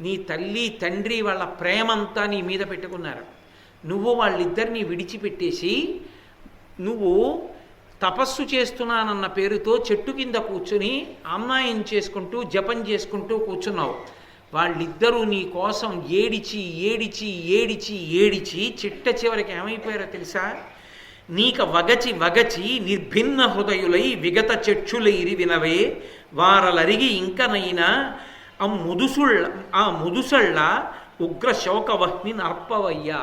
నీ తల్లి తండ్రి వాళ్ళ ప్రేమంతా నీ మీద పెట్టుకున్నారు. నువ్వు వాళ్ళిద్దరినీ విడిచిపెట్టేసి నువ్వు తపస్సు చేస్తున్నానన్న పేరుతో చెట్టు కింద కూర్చుని అమ్మాయం చేసుకుంటూ జపం చేసుకుంటూ కూర్చున్నావు. వాళ్ళిద్దరూ నీ కోసం ఏడిచి ఏడిచి ఏడిచి ఏడిచి చిట్ట చివరికి ఏమైపోయారో తెలుసా? నీక వగచి వగచి నిర్భిన్న హృదయులై విగత చెక్షులైరి వినవే వారలరిగి ఇంకనైనా ఆ ముదుసళ్ళ ఉగ్ర శోకవహ్ని నర్పవయ్యా.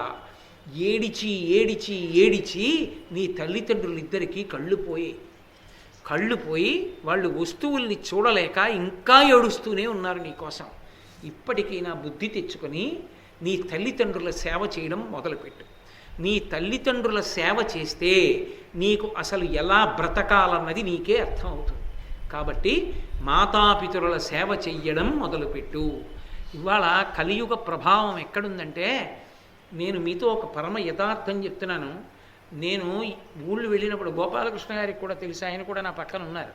ఏడిచి ఏడిచి ఏడిచి నీ తల్లిదండ్రులిద్దరికీ కళ్ళు పోయి వాళ్ళు వస్తువుల్ని చూడలేక ఇంకా ఏడుస్తూనే ఉన్నారు నీకోసం. ఇప్పటికైనా బుద్ధి తెచ్చుకొని నీ తల్లిదండ్రుల సేవ చేయడం మొదలుపెట్టు. నీ తల్లిదండ్రుల సేవ చేస్తే నీకు అసలు ఎలా బ్రతకాలన్నది నీకే అర్థమవుతుంది. కాబట్టి మాతాపితరుల సేవ చెయ్యడం మొదలుపెట్టు. ఇవాళ కలియుగ ప్రభావం ఎక్కడుందంటే, నేను మీతో ఒక పరమ యథార్థం చెప్తున్నాను. నేను ఊళ్ళు వెళ్ళినప్పుడు గోపాలకృష్ణ గారికి కూడా తెలుసు, ఆయన కూడా నా పక్కన ఉన్నారు.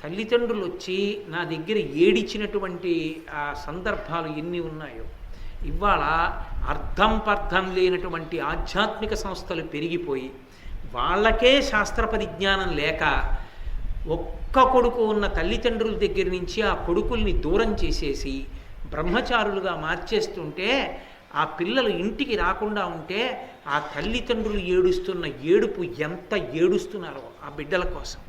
తల్లిదండ్రులు వచ్చి నా దగ్గర ఏడిచినటువంటి ఆ సందర్భాలు ఎన్ని ఉన్నాయో. ఇవాళ అర్థం పర్థం లేనటువంటి ఆధ్యాత్మిక సంస్థలు పెరిగిపోయి వాళ్ళకే శాస్త్ర పరిజ్ఞానం లేక ఒక్క కొడుకు ఉన్న తల్లిదండ్రుల దగ్గర నుంచి ఆ కొడుకుల్ని దూరం చేసేసి బ్రహ్మచారులుగా మార్చేస్తుంటే, ఆ పిల్లలు ఇంటికి రాకుండా ఉంటే ఆ తల్లిదండ్రులు ఏడుస్తున్న ఏడుపు ఎంత ఏడుస్తున్నారో ఆ బిడ్డల కోసం.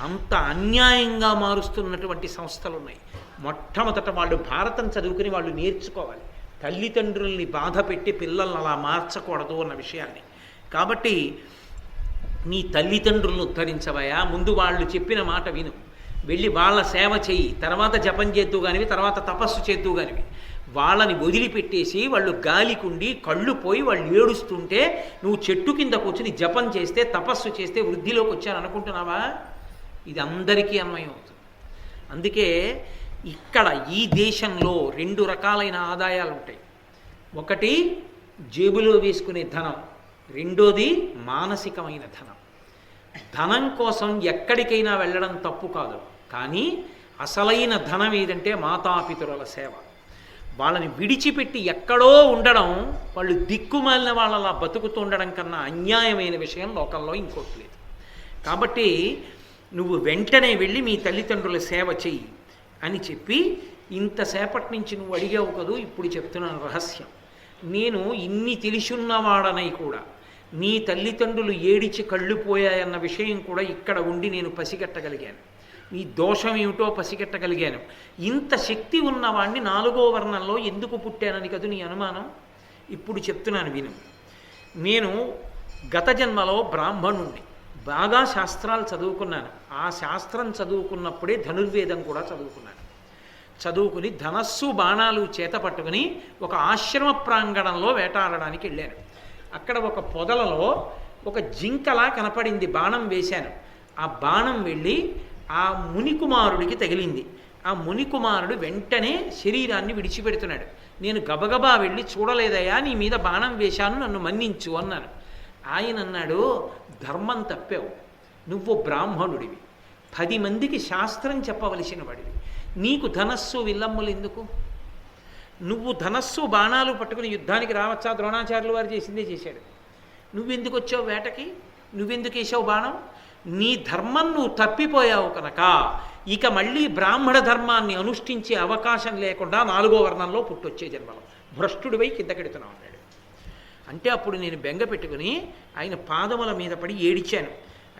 అంత అన్యాయంగా మారుస్తున్నటువంటి సంస్థలు ఉన్నాయి. మొట్టమొదట వాళ్ళు భారతం చదువుకుని వాళ్ళు నేర్చుకోవాలి. తల్లిదండ్రుల్ని బాధ పెట్టి పిల్లల్ని అలా మార్చకూడదు అన్న విషయాన్ని. కాబట్టి నీ తల్లిదండ్రులను ఉద్ధరించవయా, ముందు వాళ్ళు చెప్పిన మాట విను, వెళ్ళి వాళ్ళ సేవ చెయ్యి, తర్వాత జపం చేద్దు కానివి, తర్వాత తపస్సు చేద్దు కానివి. వాళ్ళని వదిలిపెట్టేసి వాళ్ళు గాలికుండి కళ్ళు పోయి వాళ్ళు ఏడుస్తుంటే నువ్వు చెట్టు కింద కూర్చుని జపం చేస్తే తపస్సు చేస్తే వృద్ధిలోకి వచ్చాను అనుకుంటున్నావా? ఇది అందరికీ అన్వయం అవుతుంది. అందుకే ఇక్కడ ఈ దేశంలో 2 రకాలైన ఆదాయాలు ఉంటాయి. ఒకటి జేబులో వేసుకునే ధనం, రెండోది మానసికమైన ధనం. ధనం కోసం ఎక్కడికైనా వెళ్ళడం తప్పు కాదు, కానీ అసలైన ధనం ఏదంటే మాతాపితరుల సేవ. వాళ్ళని విడిచిపెట్టి ఎక్కడో ఉండడం, వాళ్ళు దిక్కుమాలిన వాళ్ళలా బతుకుతుండడం కన్నా అన్యాయమైన విషయం లోకంలో ఇంకోటి లేదు. కాబట్టి నువ్వు వెంటనే వెళ్ళి మీ తల్లిదండ్రుల సేవ చెయ్యి అని చెప్పి, ఇంతసేపటి నుంచి నువ్వు అడిగావు కదూ, ఇప్పుడు చెప్తున్నాను రహస్యం. నేను ఇన్ని తెలిసున్నవాడనై కూడా నీ తల్లిదండ్రులు ఏడిచి కళ్ళు పోయాయన్న విషయం కూడా ఇక్కడ ఉండి నేను పసిగట్టగలిగాను. నీ దోషం ఏమిటో పసిగట్టగలిగాను. ఇంత శక్తి ఉన్నవాణ్ణి 4వ వర్ణంలో ఎందుకు పుట్టానని కదూ నీ అనుమానం. ఇప్పుడు చెప్తున్నాను విను. నేను గత జన్మలో బ్రాహ్మణుణ్ణి, బాగా శాస్త్రాలు చదువుకున్నాను. ఆ శాస్త్రం చదువుకున్నప్పుడే ధనుర్వేదం కూడా చదువుకున్నాను. చదువుకుని ధనస్సు బాణాలు చేత పట్టుకుని ఒక ఆశ్రమ ప్రాంగణంలో వేటాడడానికి వెళ్ళాను. అక్కడ ఒక పొదలలో ఒక జింకలా కనపడింది. బాణం వేశాను. ఆ బాణం వెళ్ళి ఆ మునికుమారుడికి తగిలింది. ఆ మునికుమారుడు వెంటనే శరీరాన్ని విడిచిపెడుతున్నాడు. నేను గబగబా వెళ్ళి చూడలేదయ్యా, నీ మీద బాణం వేశాను, నన్ను మన్నించు అన్నాను. ఆయన అన్నాడు, ధర్మం తప్పావు, నువ్వు బ్రాహ్మణుడివి, 10 మందికి శాస్త్రం చెప్పవలసిన వాడివి, నీకు ధనస్సు విల్లమ్ములు ఎందుకు? నువ్వు ధనస్సు బాణాలు పట్టుకుని యుద్ధానికి రావచ్చా? ద్రోణాచార్యులు వారు చేసిందే చేశాడు. నువ్వెందుకు వచ్చావు వేటకి? నువ్వెందుకు వేసావు బాణం? నీ ధర్మం నువ్వు తప్పిపోయావు కనుక ఇక మళ్ళీ బ్రాహ్మణ ధర్మాన్ని అనుష్ఠించే అవకాశం లేకుండా 4వ వర్ణంలో పుట్టొచ్చే జన్మలో భ్రష్టుడివై కిందకెడుతున్నావు అన్నాడు. అంటే అప్పుడు నేను బెంగ పెట్టుకుని ఆయన పాదముల మీద పడి ఏడిచాను.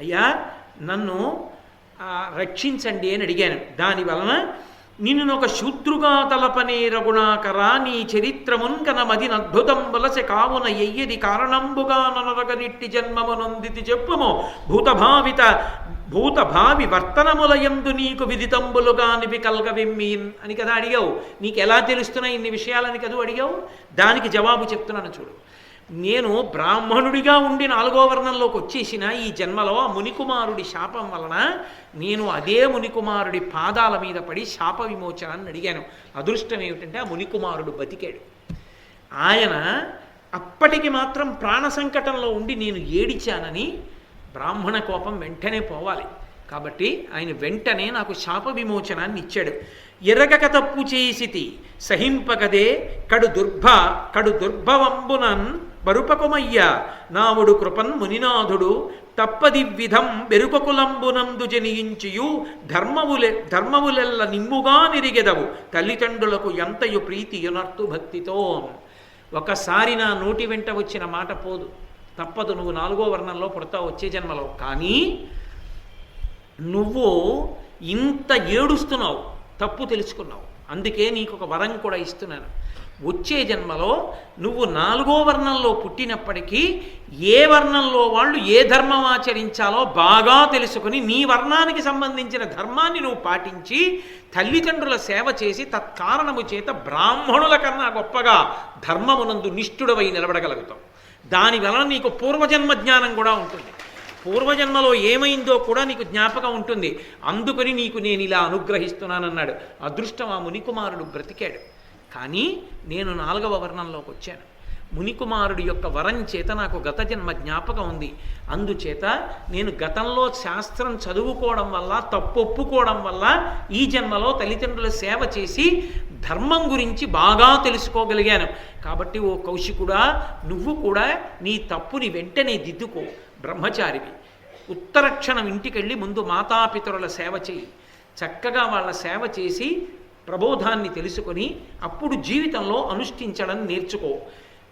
అయ్యా, నన్ను రక్షించండి అని అడిగాను. దానివలన నిన్ను శూద్రుగా తలపనే రఘుణాకరా, నీ చరిత్రమున్ కనమది అద్భుతం వలసె కావున ఎయ్యది కారణంబుగా ననరగనిట్టి జన్మమునొందితి చెప్పుము భూతభావి వర్తనములయందు నీకు విదితంబులుగా నివి కల్గవిమ్మీన్ అని కదా అడిగావు. నీకు ఎలా తెలుస్తున్నాయి ఇన్ని విషయాలని కదా అడిగావు. దానికి జవాబు చెప్తున్నాను చూడు. నేను బ్రాహ్మణుడిగా ఉండి 4వ వర్ణంలోకి వచ్చేసిన ఈ జన్మలో ఆ మునికుమారుడి శాపం వలన నేను అదే మునికుమారుడి పాదాల మీద పడి శాప విమోచనాన్ని అడిగాను. అదృష్టం ఏమిటంటే ఆ మునికుమారుడు బతికాడు. ఆయన అప్పటికి మాత్రం ప్రాణ సంకటంలో ఉండి నేను ఏడిచానని బ్రాహ్మణ కోపం వెంటనే పోవాలి. కాబట్టి ఆయన వెంటనే నాకు శాప విమోచనాన్ని ఇచ్చాడు. ఎరగక తప్పు చేసితి సహింపగదే కడు దుర్భవంబునన్ బరుపకుమయ్య నావుడు కృపన్ మునినాథుడు తప్పది విధం బెరుకకులంబునందు జనియించియు ధర్మములెల్ల నిమ్ముగా నిరిగెదవు తల్లిదండ్రులకు ఎంతయు ప్రీతి యునర్తు భక్తితో. ఒకసారి నా నోటి వెంట వచ్చిన మాట పోదు, తప్పదు, నువ్వు 4వ వర్ణంలో పుడతావు వచ్చే జన్మలో. కానీ నువ్వు ఇంత ఏడుస్తున్నావు, తప్పు తెలుసుకున్నావు, అందుకే నీకు ఒక వరం కూడా ఇస్తున్నాను. వచ్చే జన్మలో నువ్వు 4వ వర్ణంలో పుట్టినప్పటికీ ఏ వర్ణంలో వాళ్ళు ఏ ధర్మం ఆచరించాలో బాగా తెలుసుకుని నీ వర్ణానికి సంబంధించిన ధర్మాన్ని నువ్వు పాటించి తల్లిదండ్రుల సేవ చేసి తత్కారణము చేత బ్రాహ్మణుల కన్నా గొప్పగా ధర్మమునందు నిష్ఠుడవై నిలబడగలుగుతావు. దానివలన నీకు పూర్వజన్మ జ్ఞానం కూడా ఉంటుంది. పూర్వజన్మలో ఏమైందో కూడా నీకు జ్ఞాపకం ఉంటుంది. అందుకని నీకు నేను ఇలా అనుగ్రహిస్తున్నానన్నాడు. అదృష్టం ఆ మునికుమారుడు బ్రతికాడు. కానీ నేను 4వ వర్ణంలోకి వచ్చాను. మునికుమారుడి యొక్క వరం చేత నాకు గత జన్మ జ్ఞాపకం ఉంది. అందుచేత నేను గతంలో శాస్త్రం చదువుకోవడం వల్ల, తప్పొప్పుకోవడం వల్ల ఈ జన్మలో తల్లిదండ్రుల సేవ చేసి ధర్మం గురించి బాగా తెలుసుకోగలిగాను. కాబట్టి ఓ కౌశికుడా, నువ్వు కూడా నీ తప్పుని వెంటనే దిద్దుకో. బ్రహ్మచారివి, ఉత్తరక్షణం ఇంటికెళ్ళి ముందు మాతాపితరుల సేవ చేయి. చక్కగా వాళ్ళ సేవ చేసి ప్రబోధాన్ని తెలుసుకొని అప్పుడు జీవితంలో అనుష్ఠించడం నేర్చుకో.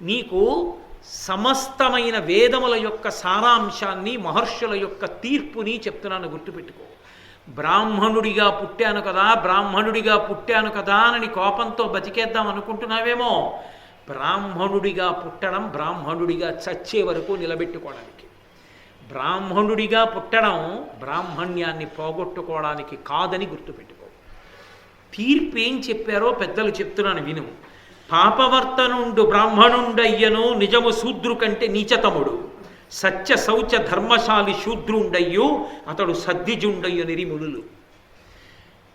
నీకు సమస్తమైన వేదముల యొక్క సారాంశాన్ని, మహర్షుల యొక్క తీర్పుని చెప్తున్నాను, గుర్తుపెట్టుకో. బ్రాహ్మణుడిగా పుట్టాను కదా అని కోపంతో బతికేద్దాం అనుకుంటున్నావేమో. బ్రాహ్మణుడిగా పుట్టడం బ్రాహ్మణుడిగా చచ్చే వరకు నిలబెట్టుకోవడానికి. బ్రాహ్మణుడిగా పుట్టడం బ్రాహ్మణ్యాన్ని పోగొట్టుకోవడానికి కాదని గుర్తుపెట్టుకో. తీర్పు ఏం చెప్పారో పెద్దలు చెప్తున్నాను విను. పాపవర్తనుండు బ్రాహ్మణుండయ్యను నిజము శూద్రు కంటే నీచతముడు, సత్య శౌచ ధర్మశాలి శూద్రుండయ్యు అతడు సద్దిజుండయ్యు నిరిములు.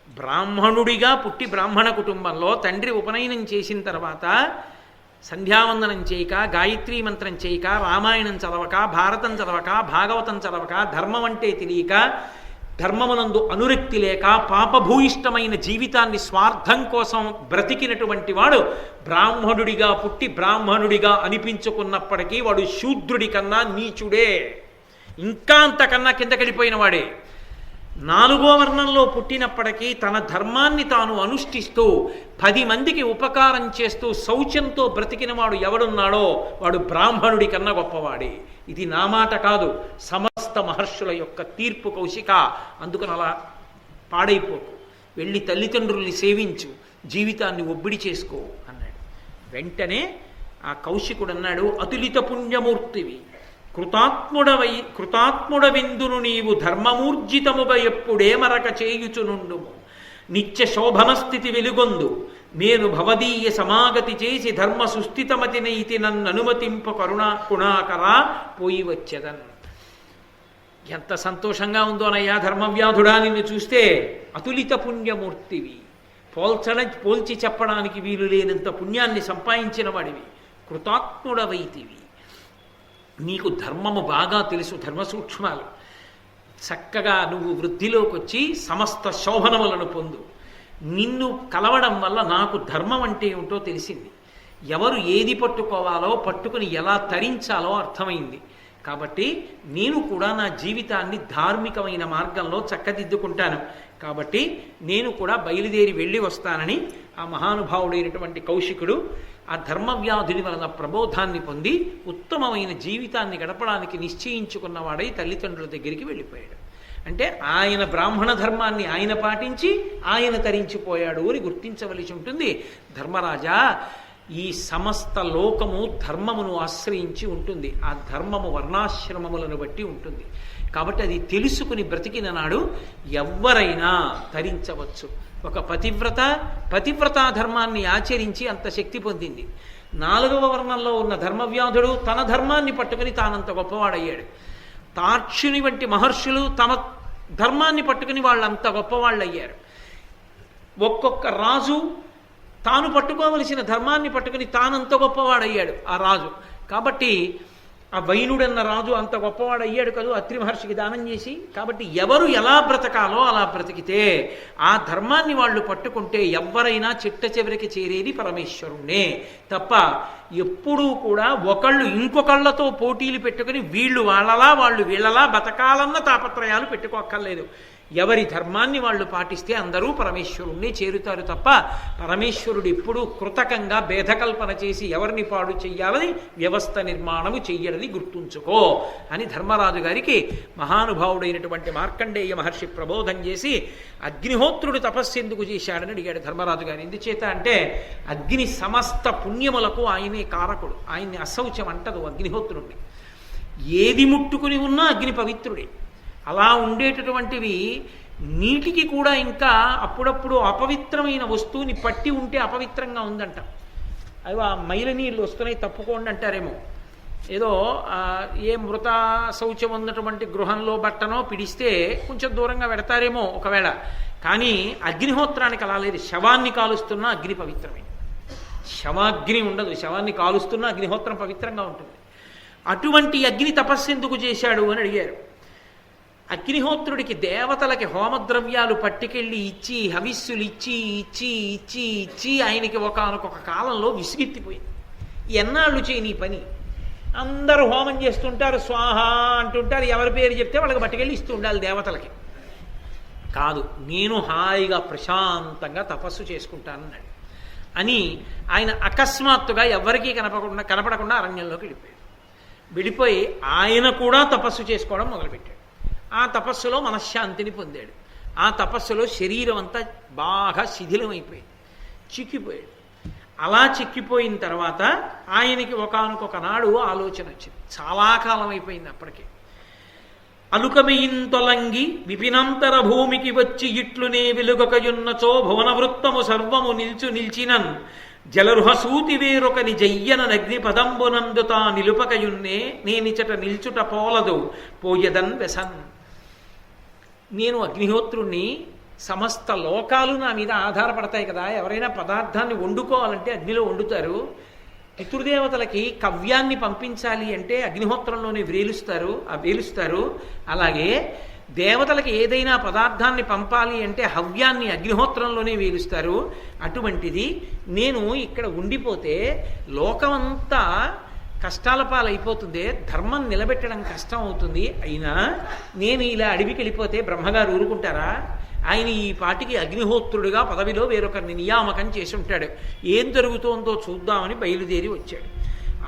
బ్రాహ్మణుడిగా పుట్టి బ్రాహ్మణ కుటుంబంలో తండ్రి ఉపనయనం చేసిన తర్వాత సంధ్యావందనం చేయక, గాయత్రీ మంత్రం చేయక, రామాయణం చదవక, భారతం చదవక, భాగవతం చదవక, ధర్మం అంటే తెలియక, ధర్మమునందు అనురక్తి లేక పాపభూయిష్టమైన జీవితాన్ని స్వార్థం కోసం బ్రతికినటువంటి వాడు బ్రాహ్మణుడిగా పుట్టి బ్రాహ్మణుడిగా అనిపించుకున్నప్పటికీ వాడు శూద్రుడి కన్నా నీచుడే, ఇంకా అంతకన్నా కిందకెళ్ళిపోయిన వాడే. 4వ వర్ణంలో పుట్టినప్పటికీ తన ధర్మాన్ని తాను అనుష్ఠిస్తూ 10 మందికి ఉపకారం చేస్తూ శౌచంతో బ్రతికిన వాడు ఎవడున్నాడో వాడు బ్రాహ్మణుడి కన్నా గొప్పవాడే. ఇది నా మాట కాదు, సమస్త మహర్షుల యొక్క తీర్పు కౌశిక. అందుకని అలా పాడైపోకు, వెళ్ళి తల్లిదండ్రుల్ని సేవించు, జీవితాన్ని ఒబ్బిడి చేసుకో అన్నాడు. వెంటనే ఆ కౌశికుడు అన్నాడు, అతులిత పుణ్యమూర్తివి, కృతాత్ముడవిందును నీవు ధర్మమూర్జితముగా ఎప్పుడే మరక చేయుచునుండుము, నిత్య శోభన స్థితి వెలుగొందు నేను భవదీయ సమాగతి చేసి ధర్మ సుస్థితమతినైతి నన్ను అనుమతింప కుణాకరా పోయి వచ్చేదన్. ఎంత సంతోషంగా ఉందోనయ్యా ధర్మవ్యాధుడా, నిన్ను చూస్తే అతులిత పుణ్యమూర్తివి, పోల్చి చెప్పడానికి వీలు లేనంత పుణ్యాన్ని సంపాదించిన వాడివి, కృతాత్ముడవైతివి, నీకు ధర్మము బాగా తెలుసు, ధర్మ సూక్ష్మాలు, చక్కగా నువ్వు వృద్ధిలోకి వచ్చి సమస్త శోభనములను పొందు. నిన్ను కలవడం వల్ల నాకు ధర్మం అంటే ఏమిటో తెలిసింది, ఎవరు ఏది పట్టుకోవాలో పట్టుకుని ఎలా తరించాలో అర్థమైంది. కాబట్టి నేను కూడా నా జీవితాన్ని ధార్మికమైన మార్గంలో చక్కదిద్దుకుంటాను. కాబట్టి నేను కూడా బయలుదేరి వెళ్ళి వస్తానని ఆ మహానుభావుడైనటువంటి కౌశికుడు ఆ ధర్మవ్యాధుని వలన ప్రబోధాన్ని పొంది ఉత్తమమైన జీవితాన్ని గడపడానికి నిశ్చయించుకున్నవాడై తల్లిదండ్రుల దగ్గరికి వెళ్ళిపోయాడు. అంటే ఆయన బ్రాహ్మణ ధర్మాన్ని ఆయన పాటించి ఆయన తరించిపోయాడు అని గుర్తించవలసి ఉంటుంది. ధర్మరాజా, ఈ సమస్త లోకము ధర్మమును ఆశ్రయించి ఉంటుంది. ఆ ధర్మము వర్ణాశ్రమములను బట్టి ఉంటుంది. కాబట్టి అది తెలుసుకుని బ్రతికిన నాడు ఎవ్వరైనా తరించవచ్చు. ఒక పతివ్రతా ధర్మాన్ని ఆచరించి అంత శక్తి పొందింది. 4వ వర్ణంలో ఉన్న ధర్మవ్యాధుడు తన ధర్మాన్ని పట్టుకుని తానంత గొప్పవాడయ్యాడు. తార్క్షుని వంటి మహర్షులు తమ ధర్మాన్ని పట్టుకుని వాళ్ళంత గొప్పవాళ్ళు అయ్యారు. ఒక్కొక్క రాజు తాను పట్టుకోవలసిన ధర్మాన్ని పట్టుకుని తానంత గొప్పవాడయ్యాడు ఆ రాజు. కాబట్టి ఆ వైనుడన్న రాజు అంత గొప్పవాడయ్యాడు కదా అత్రి మహర్షికి దానం చేసి. కాబట్టి ఎవరు ఎలా బ్రతకాలో అలా బ్రతికితే ఆ ధర్మాన్ని వాళ్ళు పట్టుకుంటే ఎవ్వరైనా చిట్ట చివరికి చేరేది పరమేశ్వరుణ్ణే తప్ప ఎప్పుడూ కూడా ఒకళ్ళు ఇంకొకళ్ళతో పోటీలు పెట్టుకుని వీళ్ళు వాళ్ళలా వాళ్ళు వీళ్ళలా బతకాలన్న తాపత్రయాలు పెట్టుకోక్కర్లేదు. ఎవరి ధర్మాన్ని వాళ్ళు పాటిస్తే అందరూ పరమేశ్వరుణ్ణి చేరుతారు తప్ప పరమేశ్వరుడు ఎప్పుడూ కృతకంగా భేదకల్పన చేసి ఎవరిని పాడు చెయ్యాలని వ్యవస్థ నిర్మాణము చెయ్యడని గుర్తుంచుకో అని ధర్మరాజు గారికి మహానుభావుడైనటువంటి మార్కండేయ మహర్షి ప్రబోధం చేసి అగ్నిహోత్రుడు తపస్సు ఎందుకు చేశాడని అడిగాడు ధర్మరాజు గారు. ఎందుచేత అంటే అగ్ని సమస్త పుణ్యములకు ఆయనే కారకుడు. ఆయన్ని అశౌచం అంటదు అగ్నిహోత్రుడిని. ఏది ముట్టుకుని ఉన్నా అగ్ని పవిత్రుడే. అలా ఉండేటటువంటివి నీటికి కూడా ఇంకా అప్పుడప్పుడు అపవిత్రమైన వస్తువుని పట్టి ఉంటే అపవిత్రంగా ఉందంట. అవి ఆ మైల నీళ్ళు వస్తున్నాయి తప్పుకోండి అంటారేమో. ఏదో ఏ మృత శౌచం ఉన్నటువంటి గృహంలో బట్టనో పిడిస్తే కొంచెం దూరంగా పెడతారేమో ఒకవేళ. కానీ అగ్నిహోత్రానికి అలా లేదు. శవాన్ని కాలుస్తున్నా అగ్ని పవిత్రమే. శవాగ్ని ఉండదు, శవాన్ని కాలుస్తున్నా అగ్నిహోత్రం పవిత్రంగా ఉంటుంది. అటువంటి అగ్ని తపస్సు ఎందుకు చేశాడు అని అడిగారు. అగ్నిహోత్రుడికి దేవతలకి హోమద్రవ్యాలు పట్టుకెళ్ళి ఇచ్చి హవిస్సులు ఇచ్చి ఇచ్చి ఇచ్చి ఇచ్చి ఆయనకి ఒకానొక కాలంలో విసుగెత్తిపోయింది. ఎన్నాళ్ళు చేయని పని, అందరూ హోమం చేస్తుంటారు, స్వాహ అంటుంటారు, ఎవరి పేరు చెప్తే వాళ్ళకి పట్టుకెళ్ళి ఇస్తూ ఉండాలి దేవతలకి. కాదు, నేను హాయిగా ప్రశాంతంగా తపస్సు చేసుకుంటానన్నాడు అని ఆయన అకస్మాత్తుగా ఎవరికీ కనపడకుండా అరణ్యంలోకి వెళ్ళిపోయి ఆయన కూడా తపస్సు చేసుకోవడం మొదలుపెట్టాడు. ఆ తపస్సులో మనశ్శాంతిని పొందాడు. ఆ తపస్సులో శరీరం అంతా బాగా శిథిలమైపోయింది, చిక్కిపోయాడు. అలా చిక్కిపోయిన తర్వాత ఆయనకి ఒకానొక నాడు ఆలోచన వచ్చింది. చాలా కాలం అయిపోయింది అప్పటికే. అలుకమియింతొలంగి విపినంతర భూమికి వచ్చి ఇట్లునే వెలుగకయున్నచో భువనవృత్తము సర్వము నిల్చినన్ జలరుహసూతి వేరొకని జయ్యన నగ్ని పదంబునందుతా నిలుపకయున్నే నేనిచట నిల్చుట పోలదు పోయదన్ వెసన్. నేను అగ్నిహోత్రుణ్ణి, సమస్త లోకాలు నా మీద ఆధారపడతాయి కదా. ఎవరైనా పదార్థాన్ని వండుకోవాలంటే అగ్నిలో వండుతారు. పితృదేవతలకి కవ్యాన్ని పంపించాలి అంటే అగ్నిహోత్రంలోనే వేలుస్తారు. అలాగే దేవతలకి ఏదైనా పదార్థాన్ని పంపాలి అంటే హవ్యాన్ని అగ్నిహోత్రంలోనే వేలుస్తారు. అటువంటిది నేను ఇక్కడ ఉండిపోతే లోకమంతా కష్టాల పాలైపోతుంది, ధర్మం నిలబెట్టడం కష్టం అవుతుంది. అయినా నేను ఇలా అడవికి వెళ్ళిపోతే బ్రహ్మగారు ఊరుకుంటారా? ఆయన ఈ పాటికి అగ్నిహోత్రుడిగా పదవిలో వేరొకరిని నియామకం చేసి ఉంటాడు. ఏం జరుగుతోందో చూద్దామని బయలుదేరి వచ్చాడు.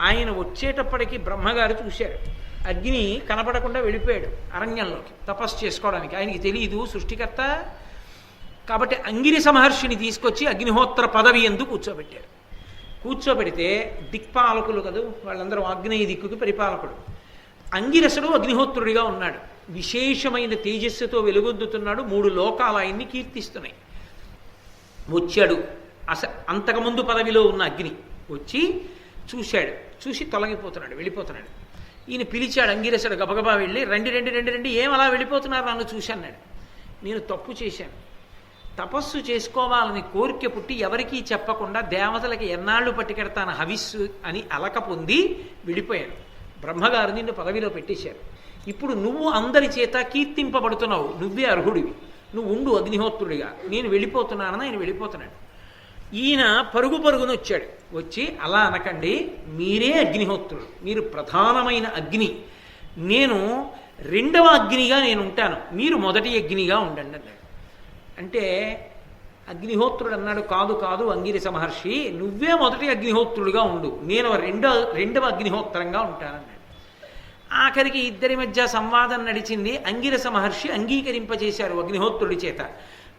ఆయన వచ్చేటప్పటికి బ్రహ్మగారు చూశారు. అగ్ని కనపడకుండా వెళ్ళిపోయాడు అరణ్యంలోకి తపస్సు చేసుకోవడానికి. ఆయనకి తెలియదు సృష్టికర్త. కాబట్టి అంగిరస మహర్షిని తీసుకొచ్చి అగ్నిహోత్ర పదవి యందు కూర్చోబెట్టారు. కూర్చోబెడితే దిక్పాలకులు కదూ, వాళ్ళందరూ ఆగ్నేయ దిక్కుకి పరిపాలకుడు. అంగిరసుడు అగ్నిహోత్రుడిగా ఉన్నాడు. విశేషమైన తేజస్సుతో వెలుగొందుతున్నాడు. 3 లోకాలు ఆయన్ని కీర్తిస్తున్నాయి. వచ్చాడు. అంతకుముందు పదవిలో ఉన్న అగ్ని వచ్చి చూశాడు, చూసి తొలగిపోతున్నాడు, వెళ్ళిపోతున్నాడు. ఈయన పిలిచాడు అంగిరసుడు, గబగబా వెళ్ళి రండి రండి రండి రండి, ఏం అలా వెళ్ళిపోతున్నారు నన్ను చూశాన్నాడు. నేను తప్పు చేశాను, తపస్సు చేసుకోవాలని కోరిక పుట్టి ఎవరికీ చెప్పకుండా దేవతలకి ఎన్నాళ్ళు పట్టుకెడతాను హవిస్సు అని అలక పొంది వెళ్ళిపోయాను. బ్రహ్మగారు నిన్ను పదవిలో పెట్టేశారు. ఇప్పుడు నువ్వు అందరి చేత కీర్తింపబడుతున్నావు, నువ్వే అర్హుడివి, నువ్వు ఉండు అగ్నిహోత్రుడిగా, నేను వెళ్ళిపోతున్నానని ఆయన వెళ్ళిపోతున్నాడు. ఈయన పరుగు పరుగున వచ్చాడు. వచ్చి అలా అనకండి, మీరే అగ్నిహోత్రుడు, మీరు ప్రధానమైన అగ్ని, నేను రెండవ అగ్నిగా నేను ఉంటాను, మీరు మొదటి అగ్నిగా ఉండండి అన్నాడు. అంటే అగ్నిహోత్రుడు అన్నాడు, కాదు కాదు అంగిరస మహర్షి, నువ్వే మొదటి అగ్నిహోత్రుడుగా ఉండు, నేను రెండవ అగ్నిహోత్రంగా ఉంటానన్నాడు. ఆఖరికి ఇద్దరి మధ్య సంవాదం నడిచింది. అంగిరస మహర్షి అంగీకరింపజేశారు అగ్నిహోత్రుడి చేత,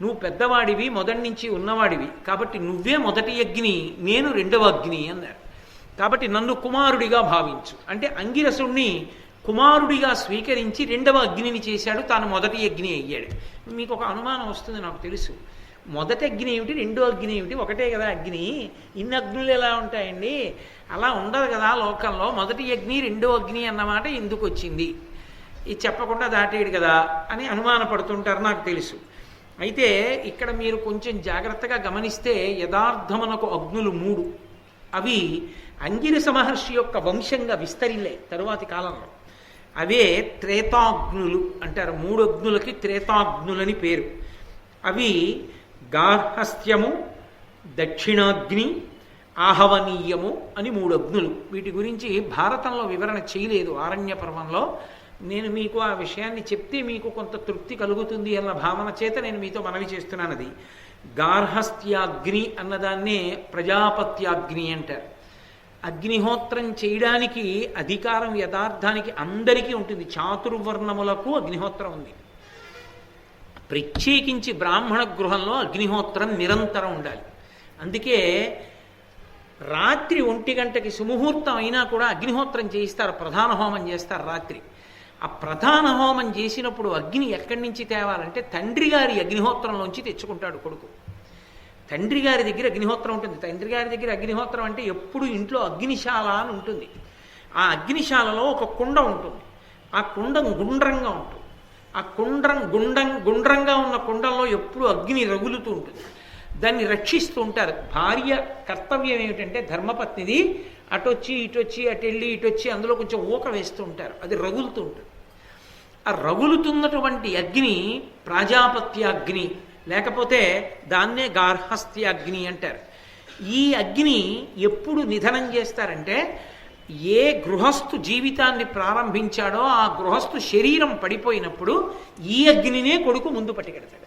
నువ్వు పెద్దవాడివి, మొదటి నుంచి ఉన్నవాడివి, కాబట్టి నువ్వే మొదటి అగ్ని, నేను రెండవ అగ్ని అన్నారు. కాబట్టి నన్ను కుమారుడిగా భావించు అంటే అంగిరసుణ్ణి కుమారుడిగా స్వీకరించి రెండవ అగ్నిని చేశాడు, తాను మొదటి అగ్ని అయ్యాడు. మీకు ఒక అనుమానం వస్తుంది, నాకు తెలుసు, మొదటి అగ్ని ఏమిటి రెండో అగ్ని ఏమిటి, ఒకటే కదా అగ్ని, ఇన్ని అగ్నులు ఎలా ఉంటాయండి, అలా ఉండదు కదా లోకంలో, మొదటి అగ్ని రెండో అగ్ని అన్నమాట ఎందుకు వచ్చింది, ఇది చెప్పకుండా దాటేడు కదా అని అనుమానపడుతుంటారు, నాకు తెలుసు. అయితే ఇక్కడ మీరు కొంచెం జాగ్రత్తగా గమనిస్తే యథార్థమునకు అగ్నులు 3, అవి అంగిరస మహర్షి యొక్క వంశంగా విస్తరిల్లే తరువాతి కాలంలో. అవే త్రేతాగ్నులు అంటారు. 3 అగ్నులకి త్రేతాగ్నులని పేరు. అవి గార్హస్థ్యము, దక్షిణాగ్ని, ఆహవనీయము అని 3 అగ్నులు. వీటి గురించి భారతంలో వివరణ చేయలేదు ఆరణ్య పర్వంలో. నేను మీకు ఆ విషయాన్ని చెప్తే మీకు కొంత తృప్తి కలుగుతుంది అన్న భావన చేత నేను మీతో మనవి చేస్తున్నాను. అది గార్హస్థ్యాగ్ని అన్నదాన్నే ప్రజాపత్యాగ్ని అంటారు. అగ్నిహోత్రం చేయడానికి అధికారం యథార్థానికి అందరికీ ఉంటుంది, చాతుర్వర్ణములకు అగ్నిహోత్రం ఉంది. ప్రత్యేకించి బ్రాహ్మణ గృహంలో అగ్నిహోత్రం నిరంతరం ఉండాలి. అందుకే రాత్రి 1 గంటకి సుముహూర్తం అయినా కూడా అగ్నిహోత్రం చేయిస్తారు, ప్రధాన హోమం చేస్తారు రాత్రి. ఆ ప్రధాన హోమం చేసినప్పుడు అగ్ని ఎక్కడి నుంచి తేవాలంటే తండ్రి గారి అగ్నిహోత్రంలోంచి తెచ్చుకుంటాడు కొడుకు. తండ్రి గారి దగ్గర అగ్నిహోత్రం ఉంటుంది. తండ్రి గారి దగ్గర అగ్నిహోత్రం అంటే ఎప్పుడు ఇంట్లో అగ్నిశాల అని ఉంటుంది. ఆ అగ్నిశాలలో ఒక కుండ ఉంటుంది, ఆ కుండం గుండ్రంగా ఉంటుంది. ఆ గుండ్రంగా ఉన్న కుండంలో ఎప్పుడు అగ్ని రగులుతూ ఉంటుంది. దాన్ని రక్షిస్తూ ఉంటారు. భార్య కర్తవ్యం ఏమిటంటే ధర్మపత్నిది అటొచ్చి ఇటొచ్చి అటెళ్ళి ఇటొచ్చి అందులో కొంచెం ఊక వేస్తూ ఉంటారు, అది రగులుతూ ఉంటుంది. ఆ రగులుతున్నటువంటి అగ్ని ప్రాజాపత్యాగ్ని, లేకపోతే దాన్నే గార్హస్థ్యాగ్ని అంటారు. ఈ అగ్ని ఎప్పుడు నిధనం చేస్తారంటే ఏ గృహస్థు జీవితాన్ని ప్రారంభించాడో ఆ గృహస్థు శరీరం పడిపోయినప్పుడు ఈ అగ్నినే కొడుకు ముందు పట్టుకెడతాడు.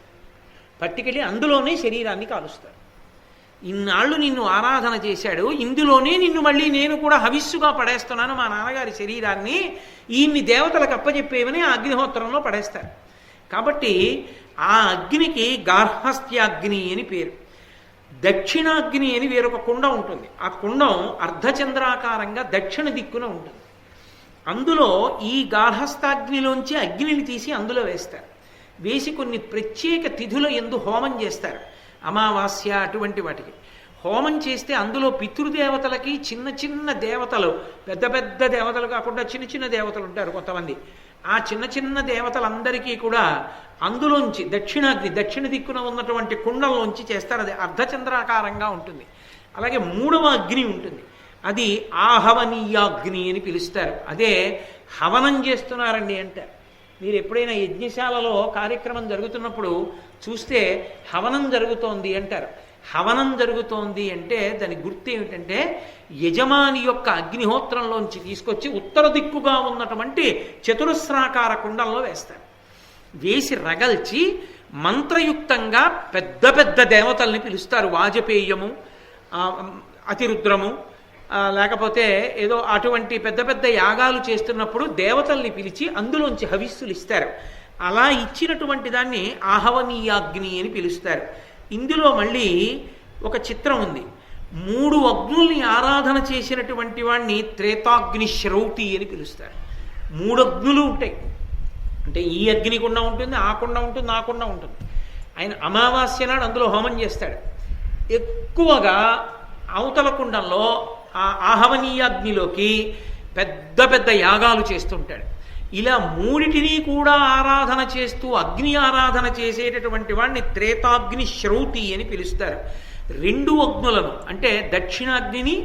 పట్టుకెళ్ళి అందులోనే శరీరాన్ని కాలుస్తాడు. ఇన్నాళ్ళు నిన్ను ఆరాధన చేశాడు, ఇందులోనే నిన్ను మళ్ళీ నేను కూడా హవిస్సుగా పడేస్తున్నాను మా నాన్నగారి శరీరాన్ని, ఈయన్ని దేవతలకు అప్పచెప్పేవని ఆ అగ్నిహోత్రంలో పడేస్తారు. కాబట్టి ఆ అగ్నికి గార్హస్థ్యాగ్ని అని పేరు. దక్షిణాగ్ని అని వేరొక కుండ ఉంటుంది. ఆ కుండం అర్ధచంద్రాకారంగా దక్షిణ దిక్కున ఉంటుంది. అందులో ఈ గార్హస్థాగ్నిలోంచి అగ్నిని తీసి అందులో వేస్తారు. వేసి కొన్ని ప్రత్యేక తిథుల యందు హోమం చేస్తారు, అమావాస్య అటువంటి వాటికి హోమం చేస్తే అందులో పితృదేవతలకి చిన్న చిన్న దేవతలు, పెద్ద పెద్ద దేవతలు కాకుండా చిన్న చిన్న దేవతలు ఉంటారు కొంతమంది, ఆ చిన్న చిన్న దేవతలందరికీ కూడా అందులోంచి దక్షిణ దిక్కున ఉన్నటువంటి కుండంలోంచి చేస్తారు. అది అర్ధచంద్రాకారంగా ఉంటుంది. అలాగే 3వ అగ్ని ఉంటుంది, అది ఆహవనీయాగ్ని అని పిలుస్తారు. అదే హవనం చేస్తున్నారండి అంటారు. మీరు ఎప్పుడైనా యజ్ఞశాలలో కార్యక్రమం జరుగుతున్నప్పుడు చూస్తే హవనం జరుగుతోంది అంటారు. హవనం జరుగుతోంది అంటే దాని గుర్తు ఏమిటంటే యజమాని యొక్క అగ్నిహోత్రంలోంచి తీసుకొచ్చి ఉత్తర దిక్కుగా ఉన్నటువంటి చతురస్రాకార కుండంలో వేస్తారు. వేసి రగల్చి మంత్రయుక్తంగా పెద్ద పెద్ద దేవతల్ని పిలుస్తారు. వాజపేయము, అతిరుద్రము, లేకపోతే ఏదో అటువంటి పెద్ద పెద్ద యాగాలు చేస్తున్నప్పుడు దేవతల్ని పిలిచి అందులోంచి హవిస్సులు ఇస్తారు. అలా ఇచ్చినటువంటి దాన్ని ఆహవనీయాగ్ని అని పిలుస్తారు. ఇందులో మళ్ళీ ఒక చిత్రం ఉంది. 3 అగ్నుల్ని ఆరాధన చేసినటువంటి వాడిని త్రేతాగ్ని శ్రౌతి అని పిలుస్తారు. 3 అగ్నులు ఉంటాయి. అంటే ఈ అగ్ని కుండ ఉంటుంది, ఆ కుండ ఉంటుంది, ఆ కుండ ఉంటుంది. ఆయన అమావాస్య నాడు అందులో హోమం చేస్తాడు. ఎక్కువగా అవతల కుండంలో ఆ ఆహవనీయాగ్నిలోకి పెద్ద పెద్ద యాగాలు చేస్తుంటాడు. ఇలా మూడిటిని కూడా ఆరాధన చేస్తూ అగ్ని ఆరాధన చేసేటటువంటి వాడిని త్రేతాగ్ని శ్రౌతి అని పిలుస్తారు. రెండు అగ్నులను అంటే దక్షిణాగ్నిని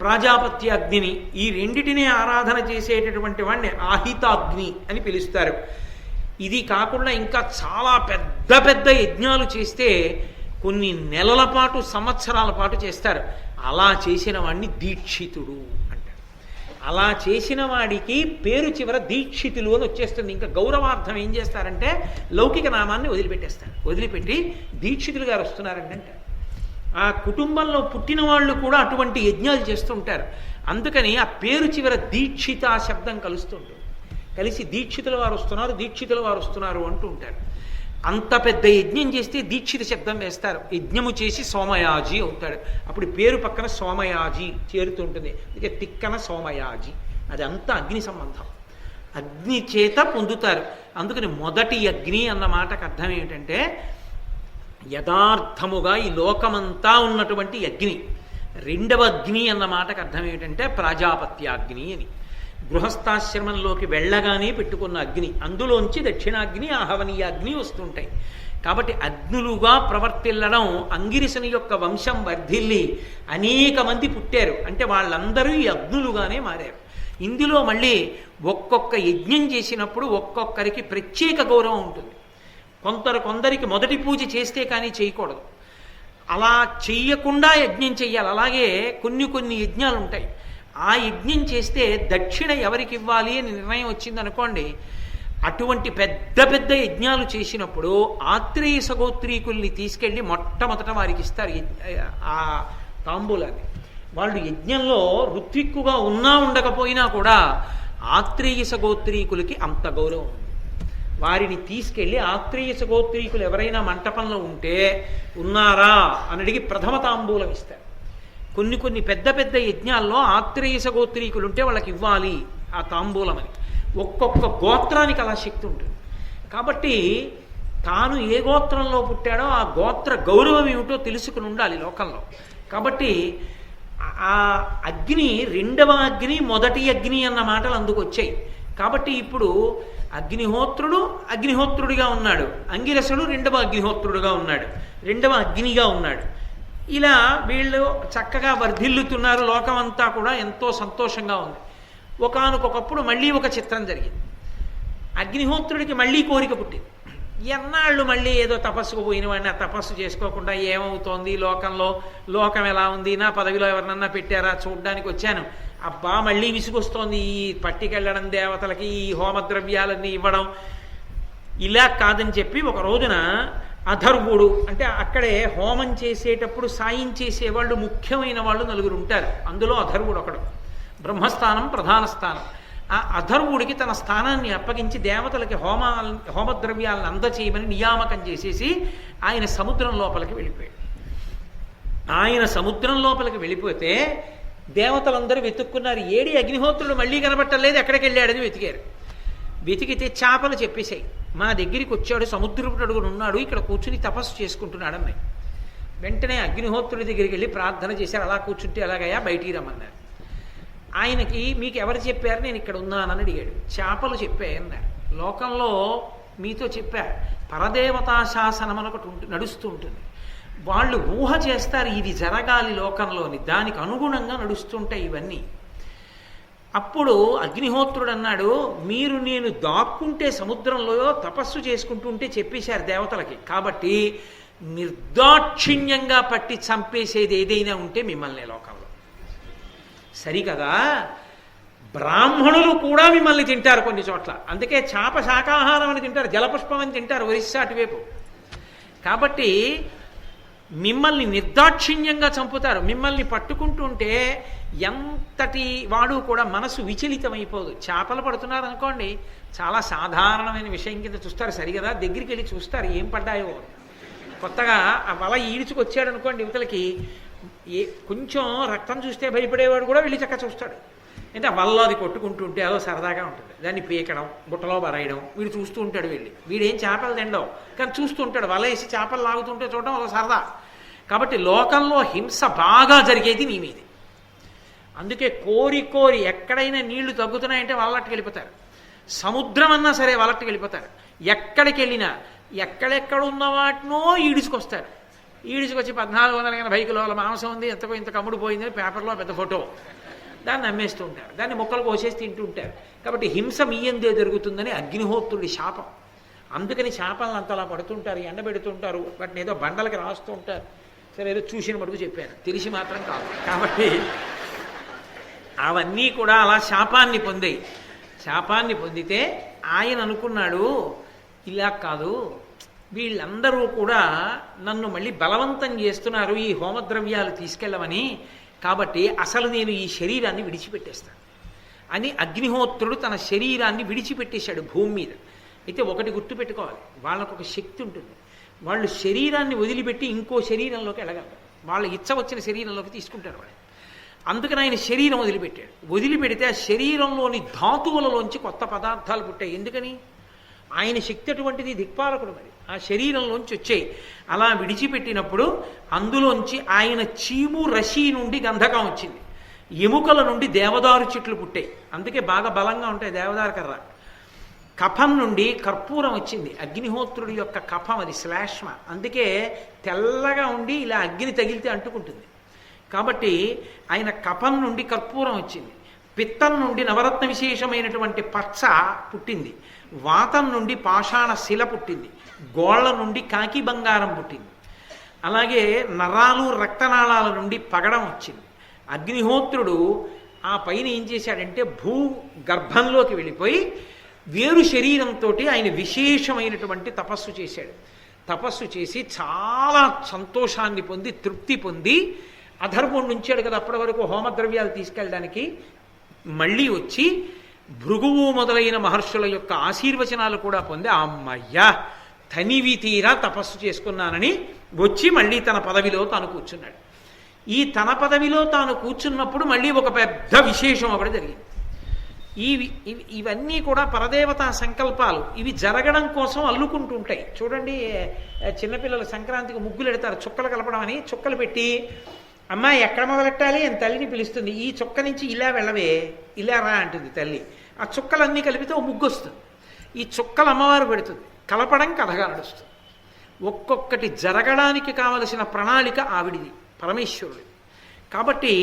ప్రాజాపత్యాగ్నిని ఈ రెండిటిని ఆరాధన చేసేటటువంటి వాడిని ఆహితాగ్ని అని పిలుస్తారు. ఇది కాకుండా ఇంకా చాలా పెద్ద పెద్ద యజ్ఞాలు చేస్తే కొన్ని నెలల పాటు సంవత్సరాల పాటు చేస్తారు. అలా చేసిన వాడిని దీక్షితుడు అంటారు. అలా చేసిన వాడికి పేరు చివర దీక్షితులు అని వచ్చేస్తుంది. ఇంకా గౌరవార్థం ఏం చేస్తారంటే లౌకిక నామాన్ని వదిలిపెట్టేస్తారు. వదిలిపెట్టి దీక్షితులు గారు వస్తున్నారండి అంటారు. ఆ కుటుంబంలో పుట్టిన వాళ్ళు కూడా అటువంటి యజ్ఞాలు చేస్తుంటారు. అందుకని ఆ పేరు చివర దీక్షిత శబ్దం కలుస్తుంటుంది. కలిసి దీక్షితుల వారు వస్తున్నారు, దీక్షితుల వారు వస్తున్నారు అంటూ ఉంటారు. అంత పెద్ద యజ్ఞం చేస్తే దీక్షిత శబ్దం వేస్తారు. యజ్ఞము చేసి సోమయాజి అవుతాడు. అప్పుడు పేరు పక్కన సోమయాజి చేరుతుంటుంది. ఇక తిక్కన సోమయాజి. అది అంతా అగ్ని సంబంధం. అగ్ని చేత పొందుతారు. అందుకని మొదటి అగ్ని అన్న మాటకు అర్థం ఏమిటంటే యథార్థముగా ఈ లోకమంతా ఉన్నటువంటి అగ్ని. రెండవ అగ్ని అన్న మాటకు అర్థం ఏమిటంటే ప్రాజాపత్యాగ్ని అని. గృహస్థాశ్రమంలోకి వెళ్ళగానే పెట్టుకున్న అగ్ని. అందులోంచి దక్షిణాగ్ని ఆహవనీయాగ్ని వస్తుంటాయి. కాబట్టి అగ్నులుగా ప్రవర్తిల్లడం అంగిరసుని యొక్క వంశం వర్ధిల్లి అనేక మంది పుట్టారు. అంటే వాళ్ళందరూ ఈ అగ్నులుగానే మారారు. ఇందులో మళ్ళీ ఒక్కొక్క యజ్ఞం చేసినప్పుడు ఒక్కొక్కరికి ప్రత్యేక గౌరవం ఉంటుంది. కొందరికి మొదటి పూజ చేస్తే కానీ చేయకూడదు. అలా చెయ్యకుండా యజ్ఞం చెయ్యాలి. అలాగే కొన్ని యజ్ఞాలు ఉంటాయి. ఆ యజ్ఞం చేస్తే దక్షిణ ఎవరికి ఇవ్వాలి అని నిర్ణయం వచ్చిందనుకోండి, అటువంటి పెద్ద పెద్ద యజ్ఞాలు చేసినప్పుడు ఆత్రేయ సగోత్రీకుల్ని తీసుకెళ్ళి మొట్టమొదట వారికి ఇస్తారు ఆ తాంబూలాన్ని. వాళ్ళు యజ్ఞంలో ఋత్విక్కుగా ఉన్నా ఉండకపోయినా కూడా ఆత్రేయ సగోత్రీకులకి అంత గౌరవం ఉంది. వారిని తీసుకెళ్ళి ఆత్రేయ సగోత్రీకులు ఎవరైనా మంటపంలో ఉంటే ఉన్నారా అని అడిగి ప్రథమ తాంబూలం ఇస్తారు. కొన్ని పెద్ద పెద్ద యజ్ఞాల్లో ఆత్రేయ సగోత్రీకులు ఉంటే వాళ్ళకి ఇవ్వాలి ఆ తాంబూలం అని. ఒక్కొక్క గోత్రానికి అలా శక్తి ఉంటుంది. కాబట్టి తాను ఏ గోత్రంలో పుట్టాడో ఆ గోత్ర గౌరవం ఏమిటో తెలుసుకుని ఉండాలి లోకంలో. కాబట్టి ఆ అగ్ని రెండవ అగ్ని మొదటి అగ్ని అన్న మాటలు అందుకు వచ్చాయి. కాబట్టి ఇప్పుడు అగ్నిహోత్రుడిగా ఉన్నాడు, అంగిరసుడు రెండవ అగ్నిహోత్రుడుగా ఉన్నాడు, రెండవ అగ్నిగా ఉన్నాడు. ఇలా వీళ్ళు చక్కగా వర్ధిల్లుతున్నారు. లోకమంతా కూడా ఎంతో సంతోషంగా ఉంది. ఒకానొకప్పుడు మళ్ళీ ఒక చిత్రం జరిగింది. అగ్నిహోత్రుడికి మళ్ళీ కోరిక పుట్టింది. ఎన్నాళ్ళు మళ్ళీ ఏదో తపస్సుకు పోయిన వాడిని ఆ తపస్సు చేసుకోకుండా ఏమవుతోంది లోకంలో, లోకం ఎలా ఉంది, నా పదవిలో ఎవరినన్నా పెట్టారా చూడ్డానికి వచ్చాను, అబ్బా మళ్ళీ విసుగొస్తోంది ఈ పట్టికెళ్ళడం, దేవతలకి ఈ హోమద్రవ్యాలన్నీ ఇవ్వడం. ఇలా కాదని చెప్పి ఒక రోజున అధర్వుడు, అంటే అక్కడే హోమం చేసేటప్పుడు సాయం చేసేవాళ్ళు ముఖ్యమైన వాళ్ళు నలుగురు ఉంటారు. అందులో అధర్వుడు ఒకడు. బ్రహ్మస్థానం ప్రధాన స్థానం. ఆ అధర్వుడికి తన స్థానాన్ని అప్పగించి దేవతలకి హోమద్రవ్యాలను అందచేయమని నియామకం చేసేసి ఆయన సముద్రం లోపలికి వెళ్ళిపోయాడు. ఆయన సముద్రం లోపలికి వెళ్ళిపోతే దేవతలందరూ వెతుక్కున్నారు. ఏడి అగ్నిహోత్రుడు మళ్ళీ కనబట్టలేదు, ఎక్కడికి వెళ్ళాడని వెతికారు. వెతికితే చేపలు చెప్పేశాయి, మా దగ్గరికి వచ్చాడు, సముద్రపు అడుగును ఉన్నాడు, ఇక్కడ కూర్చుని తపస్సు చేసుకుంటున్నాడు అన్నాయి. వెంటనే అగ్నిహోత్రుడి దగ్గరికి వెళ్ళి ప్రార్థన చేశారు. అలా కూర్చుంటే ఎలాగయ్యా బయటికి రమ్మన్నారు. ఆయనకి మీకు ఎవరు చెప్పారు నేను ఇక్కడ ఉన్నానని అడిగాడు. చేపలు చెప్పాయన్నారు. లోకంలో మీతో చెప్పా పరదేవతా శాసనం అని ఒకటి నడుస్తూ ఉంటుంది. వాళ్ళు ఊహ చేస్తారు ఇది జరగాలి లోకంలోని, దానికి అనుగుణంగా నడుస్తుంటాయి ఇవన్నీ. అప్పుడు అగ్నిహోత్రుడు అన్నాడు, మీరు నేను దాక్కుంటే సముద్రంలో తపస్సు చేసుకుంటుంటే చెప్పేశారు దేవతలకి, కాబట్టి నిర్దాక్షిణ్యంగా పట్టి చంపేసేది ఏదైనా ఉంటే మిమ్మల్ని లోకంలో. సరికదా, బ్రాహ్మణులు కూడా మిమ్మల్ని తింటారు కొన్ని చోట్ల. అందుకే చేప శాకాహారం అని తింటారు, జలపుష్పం అని తింటారు ఒరిస్సా అటువైపు. కాబట్టి మిమ్మల్ని నిర్దాక్షిణ్యంగా చంపుతారు. మిమ్మల్ని పట్టుకుంటుంటే ఎంతటి వాడు కూడా మనసు విచలితమైపోదు. చేపలు పడుతున్నారు అనుకోండి, చాలా సాధారణమైన విషయం కింద చూస్తారు. సరిగదా, దగ్గరికి వెళ్ళి చూస్తారు ఏం పడ్డాయో. కొత్తగా ఆ వల ఈడ్చుకొచ్చాడు అనుకోండి యువతలకి, కొంచెం రక్తం చూస్తే భయపడేవాడు కూడా వెళ్ళి చక్క చూస్తాడు. అంటే ఆ వల్ల అది కొట్టుకుంటుంటే అదో సరదాగా ఉంటుంది. దాన్ని పీకడం, బుట్టలో బరాయడం, వీడు చూస్తూ ఉంటాడు. వీడేం చేపలు తినడం, కానీ చూస్తూ ఉంటాడు. వల వేసి చేపలు లాగుతుంటే చూడడం అదో సరదా. కాబట్టి లోకంలో హింస బాగా జరిగేది నీ మీదే. అందుకే కోరి కోరి ఎక్కడైనా నీళ్లు తగ్గుతున్నాయంటే వాళ్ళకి వెళ్ళిపోతారు. సముద్రం అన్నా సరే వాళ్ళకి వెళ్ళిపోతారు. ఎక్కడికి వెళ్ళినా ఎక్కడెక్కడ ఉన్న వాటినో ఈడుచుకొస్తారు. ఈడుచుకొచ్చి 1480 కిలోల మాంసం ఉంది, ఎంతకో ఇంత కమ్ముడు పోయిందని పేపర్లో పెద్ద ఫోటో, దాన్ని అమ్మేస్తూ ఉంటారు, దాన్ని ముక్కలు కోసేసి తింటూ ఉంటారు. కాబట్టి హింస మీయందే జరుగుతుందని అగ్నిహోత్రుడి శాపం. అందుకని శాపాలను అంతలా పడుతుంటారు, ఎండబెడుతుంటారు, వాటిని ఏదో బండలకి రాస్తూ ఉంటారు. సరే ఏదో చూసిన మటుకు చెప్పాను, తెలిసి మాత్రం కాదు. కాబట్టి అవన్నీ కూడా అలా శాపాన్ని పొందాయి. శాపాన్ని పొందితే ఆయన అనుకున్నాడు, ఇలా కాదు, వీళ్ళందరూ కూడా నన్ను మళ్ళీ బలవంతం చేస్తున్నారు ఈ హోమద్రవ్యాలు తీసుకెళ్ళమని, కాబట్టి అసలు నేను ఈ శరీరాన్ని విడిచిపెట్టేస్తాను అని అగ్నిహోత్రుడు తన శరీరాన్ని విడిచిపెట్టేశాడు భూమి మీద. అయితే ఒకటి గుర్తుపెట్టుకోవాలి, వాళ్ళకు ఒక శక్తి ఉంటుంది. వాళ్ళు శరీరాన్ని వదిలిపెట్టి ఇంకో శరీరంలోకి వెళ్ళగలరు. వాళ్ళ ఇచ్చ వచ్చిన శరీరంలోకి తీసుకుంటారు వాళ్ళు. అందుకని ఆయన శరీరం వదిలిపెట్టాడు. వదిలిపెడితే ఆ శరీరంలోని ధాతువులలోంచి కొత్త పదార్థాలు పుట్టాయి. ఎందుకని? ఆయన శక్తి అటువంటిది, దిక్పాలకుడు. మరి ఆ శరీరంలోంచి వచ్చాయి. అలా విడిచిపెట్టినప్పుడు అందులోంచి ఆయన చీము రషి నుండి గంధకం వచ్చింది, ఎముకల నుండి దేవదారు చెట్లు పుట్టాయి. అందుకే బాగా బలంగా ఉంటాయి దేవదారు కర్ర. కఫం నుండి కర్పూరం వచ్చింది, అగ్నిహోత్రుడి యొక్క కఫం, అది శ్లేష్మ. అందుకే తెల్లగా ఉండి ఇలా అగ్ని తగిలితే అంటుకుంటుంది. కాబట్టి ఆయన కఫం నుండి కర్పూరం వచ్చింది. పిత్తం నుండి నవరత్న విశేషమైనటువంటి పచ్చ పుట్టింది. వాతం నుండి పాషాణ శిల పుట్టింది. గోళ్ల నుండి కాకి బంగారం పుట్టింది. అలాగే నరాలు రక్తనాళాల నుండి పగడం వచ్చింది. అగ్నిహోత్రుడు ఆ పైన ఏం చేశాడంటే భూ గర్భంలోకి వెళ్ళిపోయి వేరు శరీరంతో ఆయన విశేషమైనటువంటి తపస్సు చేశాడు. తపస్సు చేసి చాలా సంతోషాన్ని పొంది, తృప్తి పొంది, అధర్మం నుంచాడు కదా అప్పటి వరకు హోమద్రవ్యాలు తీసుకెళ్ళడానికి, మళ్ళీ వచ్చి భృగువు మొదలైన మహర్షుల యొక్క ఆశీర్వచనాలు కూడా పొంది, అమ్మయ్యా తనివి తీరా తపస్సు చేసుకున్నానని వచ్చి మళ్ళీ తన పదవిలో తాను కూర్చున్నాడు. ఈ తన పదవిలో తాను కూర్చున్నప్పుడు మళ్ళీ ఒక పెద్ద విశేషం ఒకటి జరిగింది. ఇవన్నీ కూడా పరదేవతా సంకల్పాలు. ఇవి జరగడం కోసం అల్లుకుంటూ ఉంటాయి. చూడండి, చిన్నపిల్లలు సంక్రాంతికి ముగ్గులు ఎడతారు, చుక్కలు కలపడం అని. చుక్కలు పెట్టి అమ్మాయి ఎక్కడ మొదలెట్టాలి అని తల్లిని పిలుస్తుంది. ఈ చుక్క నుంచి ఇలా వెళ్ళవే, ఇలా రా అంటుంది తల్లి. ఆ చుక్కలన్నీ కలిపితే ఓ ముగ్గు వస్తుంది. ఈ చుక్కలు అమ్మవారు పెడుతుంది, కలపడం కథగా నడుస్తుంది. ఒక్కొక్కటి జరగడానికి కావలసిన ప్రణాళిక ఆవిడిది, పరమేశ్వరుడి. కాబట్టి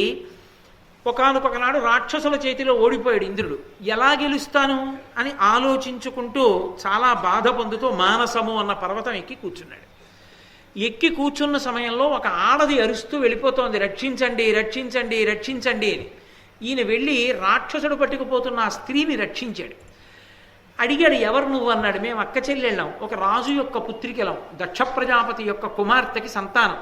ఒకానొకనాడు రాక్షసుల చేతిలో ఓడిపోయాడు ఇంద్రుడు. ఎలా గెలుస్తాను అని ఆలోచించుకుంటూ చాలా బాధ పొందుతూ మానసము అన్న పర్వతం ఎక్కి కూర్చున్నాడు. ఎక్కి కూర్చున్న సమయంలో ఒక ఆడది అరుస్తూ వెళ్ళిపోతోంది, రక్షించండి రక్షించండి రక్షించండి అని. ఈయన వెళ్ళి రాక్షసుడు పట్టుకుపోతున్న ఆ స్త్రీని రక్షించాడు. అడిగాడు, ఎవరు నువ్వు అన్నాడు. మేము అక్క చెల్లెళ్ళాం, ఒక రాజు యొక్క పుత్రికలం, దక్ష ప్రజాపతి యొక్క కుమార్తెకి సంతానం.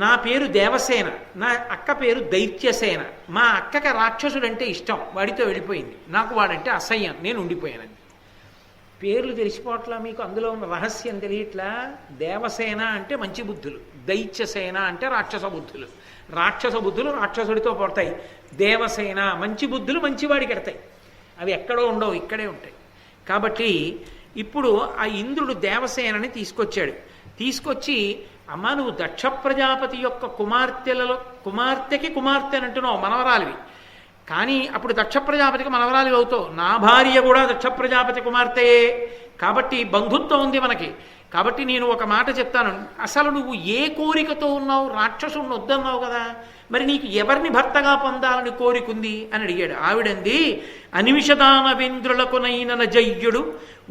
నా పేరు దేవసేన, నా అక్క పేరు దైత్యసేన. మా అక్కకి రాక్షసుడంటే ఇష్టం, వాడితో వెళ్ళిపోయింది. నాకు వాడంటే అసహ్యం, నేను ఉండిపోయానండి. పేర్లు తెలిసిపోవట్లా మీకు? అందులో ఉన్న రహస్యం తెలియట్లా? దేవసేన అంటే మంచి బుద్ధులు, దైత్యసేన అంటే రాక్షస బుద్ధులు. రాక్షస బుద్ధులు రాక్షసుడితో పడతాయి, దేవసేన మంచి బుద్ధులు మంచివాడికి ఎడతాయి. అవి ఎక్కడో ఉండవు, ఇక్కడే ఉంటాయి. కాబట్టి ఇప్పుడు ఆ ఇంద్రుడు దేవసేనని తీసుకొచ్చాడు. తీసుకొచ్చి, అమ్మ నువ్వు దక్ష ప్రజాపతి యొక్క కుమార్తెకి కుమార్తె అని అంటున్నావు, మనవరాలివి. కానీ అప్పుడు దక్ష ప్రజాపతికి మనవరాలివి అవుతావు. నా భార్య కూడా దక్ష ప్రజాపతి కుమార్తెయే, కాబట్టి బంధుత్వం ఉంది మనకి. కాబట్టి నేను ఒక మాట చెప్తాను, అసలు నువ్వు ఏ కోరికతో ఉన్నావు? రాక్షసుడిని వద్దన్నావు కదా, మరి నీకు ఎవరిని భర్తగా పొందాలని కోరికుంది అని అడిగాడు. ఆవిడంది, అనిమిషదానవేంద్రులకునైన జయ్యుడు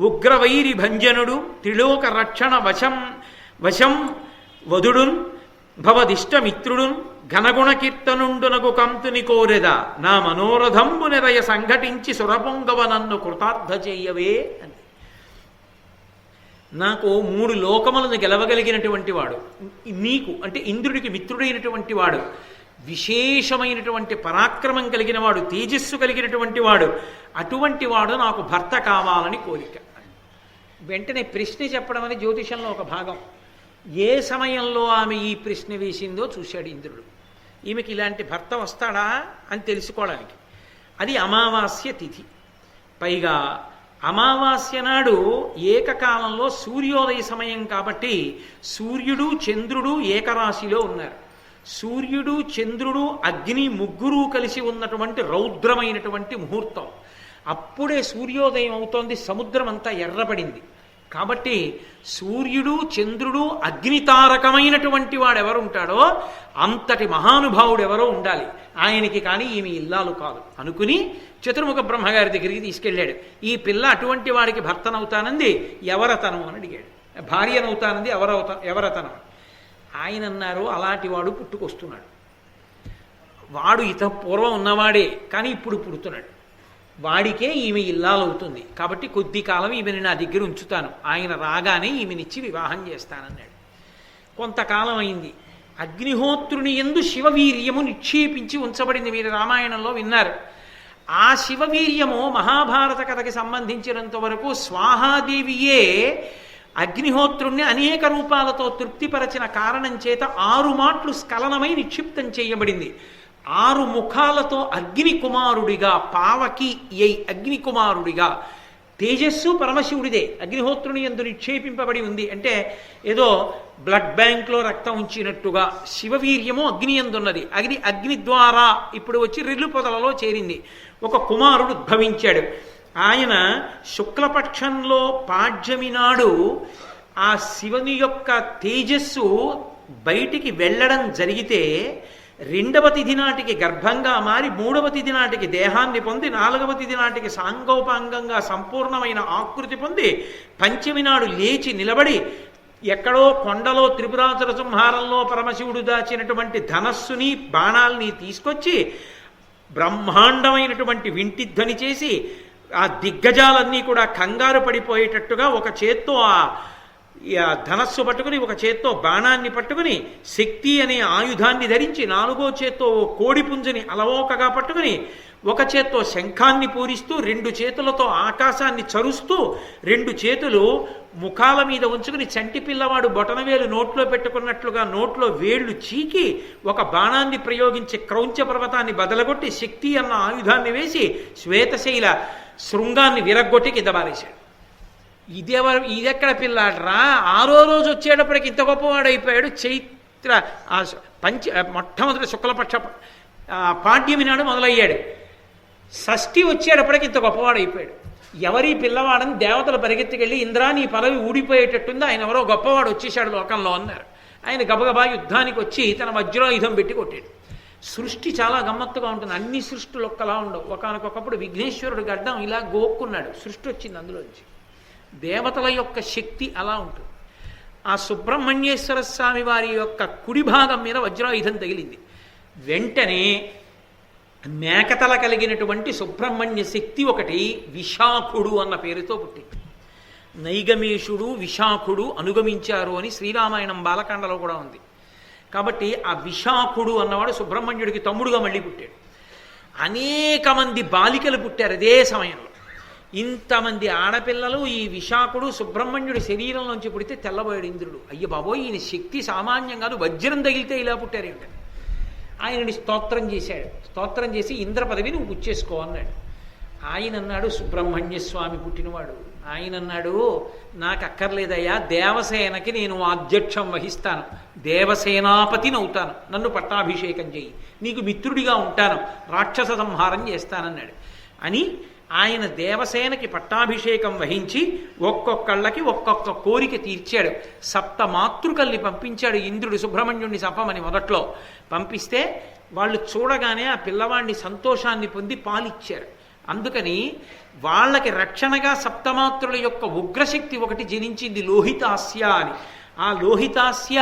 ఉగ్రవైరి భంజనుడు త్రిలోక రక్షణ వశం వధుడున్ భవదిష్టమిత్రుడున్ ఘనగుణ కీర్తనుండునకు కంతుని కోరెదా నా మనోరథంబు నిరయ సంఘటించి సురపొంగవ నన్ను కృతార్థ చెయ్యవే అని. నాకు 3 లోకములను గెలవగలిగినటువంటి వాడు నీకు, అంటే ఇంద్రుడికి మిత్రుడైనటువంటి వాడు, విశేషమైనటువంటి పరాక్రమం కలిగిన వాడు, తేజస్సు కలిగినటువంటి వాడు, అటువంటి వాడు నాకు భర్త కావాలని కోరిక. వెంటనే ప్రశ్న చెప్పడం అని జ్యోతిషంలో ఒక భాగం. ఏ సమయంలో ఆమె ఈ ప్రశ్న వేసిందో చూశాడు ఇంద్రుడు. ఈమెకి ఇలాంటి భర్త వస్తాడా అని తెలుసుకోవడానికి. అది అమావాస్య తిథి. పైగా అమావాస్య నాడు ఏకకాలంలో సూర్యోదయ సమయం కాబట్టి సూర్యుడు చంద్రుడు ఏకరాశిలో ఉన్నారు. సూర్యుడు చంద్రుడు అగ్ని ముగ్గురు కలిసి ఉన్నటువంటి రౌద్రమైనటువంటి ముహూర్తం. అప్పుడే సూర్యోదయం అవుతోంది, సముద్రం అంతా ఎర్రబడింది. కాబట్టి సూర్యుడు చంద్రుడు అగ్నితారకమైనటువంటి వాడు ఎవరు ఉంటాడో అంతటి మహానుభావుడు ఎవరో ఉండాలి, ఆయనకి కానీ ఈమె ఇల్లాలు కాదు అనుకుని చతుర్ముఖ బ్రహ్మగారి దగ్గరికి తీసుకెళ్ళాడు. ఈ పిల్ల అటువంటి వాడికి భర్తనవుతానంది, ఎవరతనం అని అడిగాడు. భార్యనవుతానంది, ఎవరతనం. ఆయన అన్నారు, అలాంటి వాడు పుట్టుకొస్తున్నాడు. వాడు పూర్వం ఉన్నవాడే, కానీ ఇప్పుడు పుడుతున్నాడు. వాడికే ఈమె ఇల్లాలవుతుంది. కాబట్టి కొద్ది కాలం ఈమెని నా దగ్గర ఉంచుతాను, ఆయన రాగానే ఈమెనిచ్చి వివాహం చేస్తానన్నాడు. కొంతకాలం అయింది. అగ్నిహోత్రుని యందు శివవీర్యము నిక్షేపించి ఉంచబడింది. మీరు రామాయణంలో విన్నారు. ఆ శివవీర్యము మహాభారత కథకి సంబంధించినంత వరకు స్వాహాదేవియే అగ్నిహోత్రుణ్ణి అనేక రూపాలతో తృప్తిపరచిన కారణం చేత 6 మాట్లు స్ఖలనమై నిక్షిప్తం చేయబడింది. 6 ముఖాలతో అగ్ని కుమారుడిగా, పావకి అగ్ని కుమారుడిగా, తేజస్సు పరమశివుడిదే అగ్నిహోత్రుని యందు నిక్షేపింపబడి ఉంది. అంటే ఏదో బ్లడ్ బ్యాంక్లో రక్తం ఉంచినట్టుగా శివవీర్యము అగ్ని యందున్నది. అగ్ని ద్వారా ఇప్పుడు వచ్చి రెల్లు పొదలలో చేరింది. ఒక కుమారుడు ఉద్భవించాడు. ఆయన శుక్లపక్షంలో పాడ్యమి నాడు ఆ శివుని యొక్క తేజస్సు బయటికి వెళ్ళడం జరిగితే 2వ తిథి నాటికి గర్భంగా మారి 3వ తిథి నాటికి దేహాన్ని పొంది 4వ తిథి నాటికి సాంగోపాంగంగా సంపూర్ణమైన ఆకృతి పొంది 5వ నాడు లేచి నిలబడి ఎక్కడో కొండలో త్రిపురాసుర సంహారంలో పరమశివుడు దాచినటువంటి ధనస్సుని బాణాల్ని తీసుకొచ్చి బ్రహ్మాండమైనటువంటి వింటిధ్వని చేసి ఆ దిగ్గజాలన్నీ కూడా కంగారు పడిపోయేటట్టుగా ఒక చేత్తో ఆ ధనస్సు పట్టుకుని, ఒక చేత్తో బాణాన్ని పట్టుకుని, శక్తి అనే ఆయుధాన్ని ధరించి 4వ చేత్తో కోడిపుంజని అలవోకగా పట్టుకుని, ఒక చేత్తో శంఖాన్ని పూరిస్తూ 2 చేతులతో ఆకాశాన్ని చరుస్తూ 2 చేతులు ముఖాల మీద ఉంచుకుని చంటి పిల్లవాడు బొటనవేలు నోట్లో పెట్టుకున్నట్లుగా నోట్లో వేళ్లు చీకి ఒక బాణాన్ని ప్రయోగించి క్రౌంచ పర్వతాన్ని బదలగొట్టి శక్తి అన్న ఆయుధాన్ని వేసి శ్వేతశైల శృంగాన్ని విరగ్గొట్టి కింద బారేశాడు. ఇదెక్కడ పిల్లాడరా? 6వ రోజు వచ్చేటప్పటికి ఇంత గొప్పవాడు అయిపోయాడు. చైత్ర మొట్టమొదటి శుక్లపక్ష పాడ్యమి నాడు మొదలయ్యాడు. షష్ఠి వచ్చేటప్పటికి ఇంత గొప్పవాడు అయిపోయాడు. ఎవరి పిల్లవాడని దేవతలు పరిగెత్తుకెళ్ళి, ఇంద్రా నీ పదవి ఊడిపోయేటట్టుంది, ఆయన ఎవరో గొప్పవాడు వచ్చేసాడు లోకంలో అన్నారు. ఆయన గబగబా యుద్ధానికి వచ్చి తన వజ్రాయుధం పెట్టి కొట్టాడు. సృష్టి చాలా గమ్మత్తుగా ఉంటుంది. అన్ని సృష్టిలు ఒక్కలా ఉండవు. ఒకనకొకప్పుడు విఘ్నేశ్వరుడు గడ్డం ఇలా గోక్కున్నాడు, సృష్టి వచ్చింది అందులోంచి. దేవతల యొక్క శక్తి అలా ఉంటుంది. ఆ సుబ్రహ్మణ్యేశ్వర స్వామి వారి యొక్క కుడి భాగం మీద వజ్రాయుధం తగిలింది. వెంటనే మేకతల కలిగినటువంటి సుబ్రహ్మణ్య శక్తి ఒకటి విశాఖుడు అన్న పేరుతో పుట్టింది. నైగమేషుడు విశాఖుడు అనుగమించారు అని శ్రీరామాయణం బాలకాండలో కూడా ఉంది. కాబట్టి ఆ విశాఖుడు అన్నవాడు సుబ్రహ్మణ్యుడికి తమ్ముడుగా మళ్ళీ పుట్టాడు. అనేక మంది బాలికలు పుట్టారు అదే సమయంలో. ఇంతమంది ఆడపిల్లలు ఈ విశాఖుడు సుబ్రహ్మణ్యుడి శరీరంలోంచి పుడితే తెల్లబోయాడు ఇంద్రుడు. అయ్య బాబోయ్, ఈయన శక్తి సామాన్యం కాదు, వజ్రం తగిలితే ఇలా పుట్టారేమిట. ఆయనని స్తోత్రం చేశాడు. స్తోత్రం చేసి ఇంద్ర పదవి నువ్వు పుచ్చేసుకో అన్నాడు. ఆయన అన్నాడు, సుబ్రహ్మణ్య స్వామి పుట్టినవాడు. ఆయన అన్నాడు, నాకు అక్కర్లేదయ్యా, దేవసేనకి నేను అధ్యక్షం వహిస్తాను, దేవసేనాపతిని అవుతాను, నన్ను పట్టాభిషేకం చెయ్యి, నీకు మిత్రుడిగా ఉంటాను, రాక్షస సంహారం చేస్తానన్నాడు. అని ఆయన దేవసేనకి పట్టాభిషేకం వహించి ఒక్కొక్కళ్ళకి ఒక్కొక్క కోరిక తీర్చాడు. 7 మాతృకల్ని పంపించాడు ఇంద్రుడు సుబ్రహ్మణ్యుడిని చంపమని. మొదట్లో పంపిస్తే వాళ్ళు చూడగానే ఆ పిల్లవాడిని సంతోషాన్ని పొంది పాలిచ్చారు. అందుకని వాళ్ళకి రక్షణగా 7 మాతృల యొక్క ఉగ్రశక్తి ఒకటి జనించింది, లోహితాస్య అని. ఆ లోహితాస్య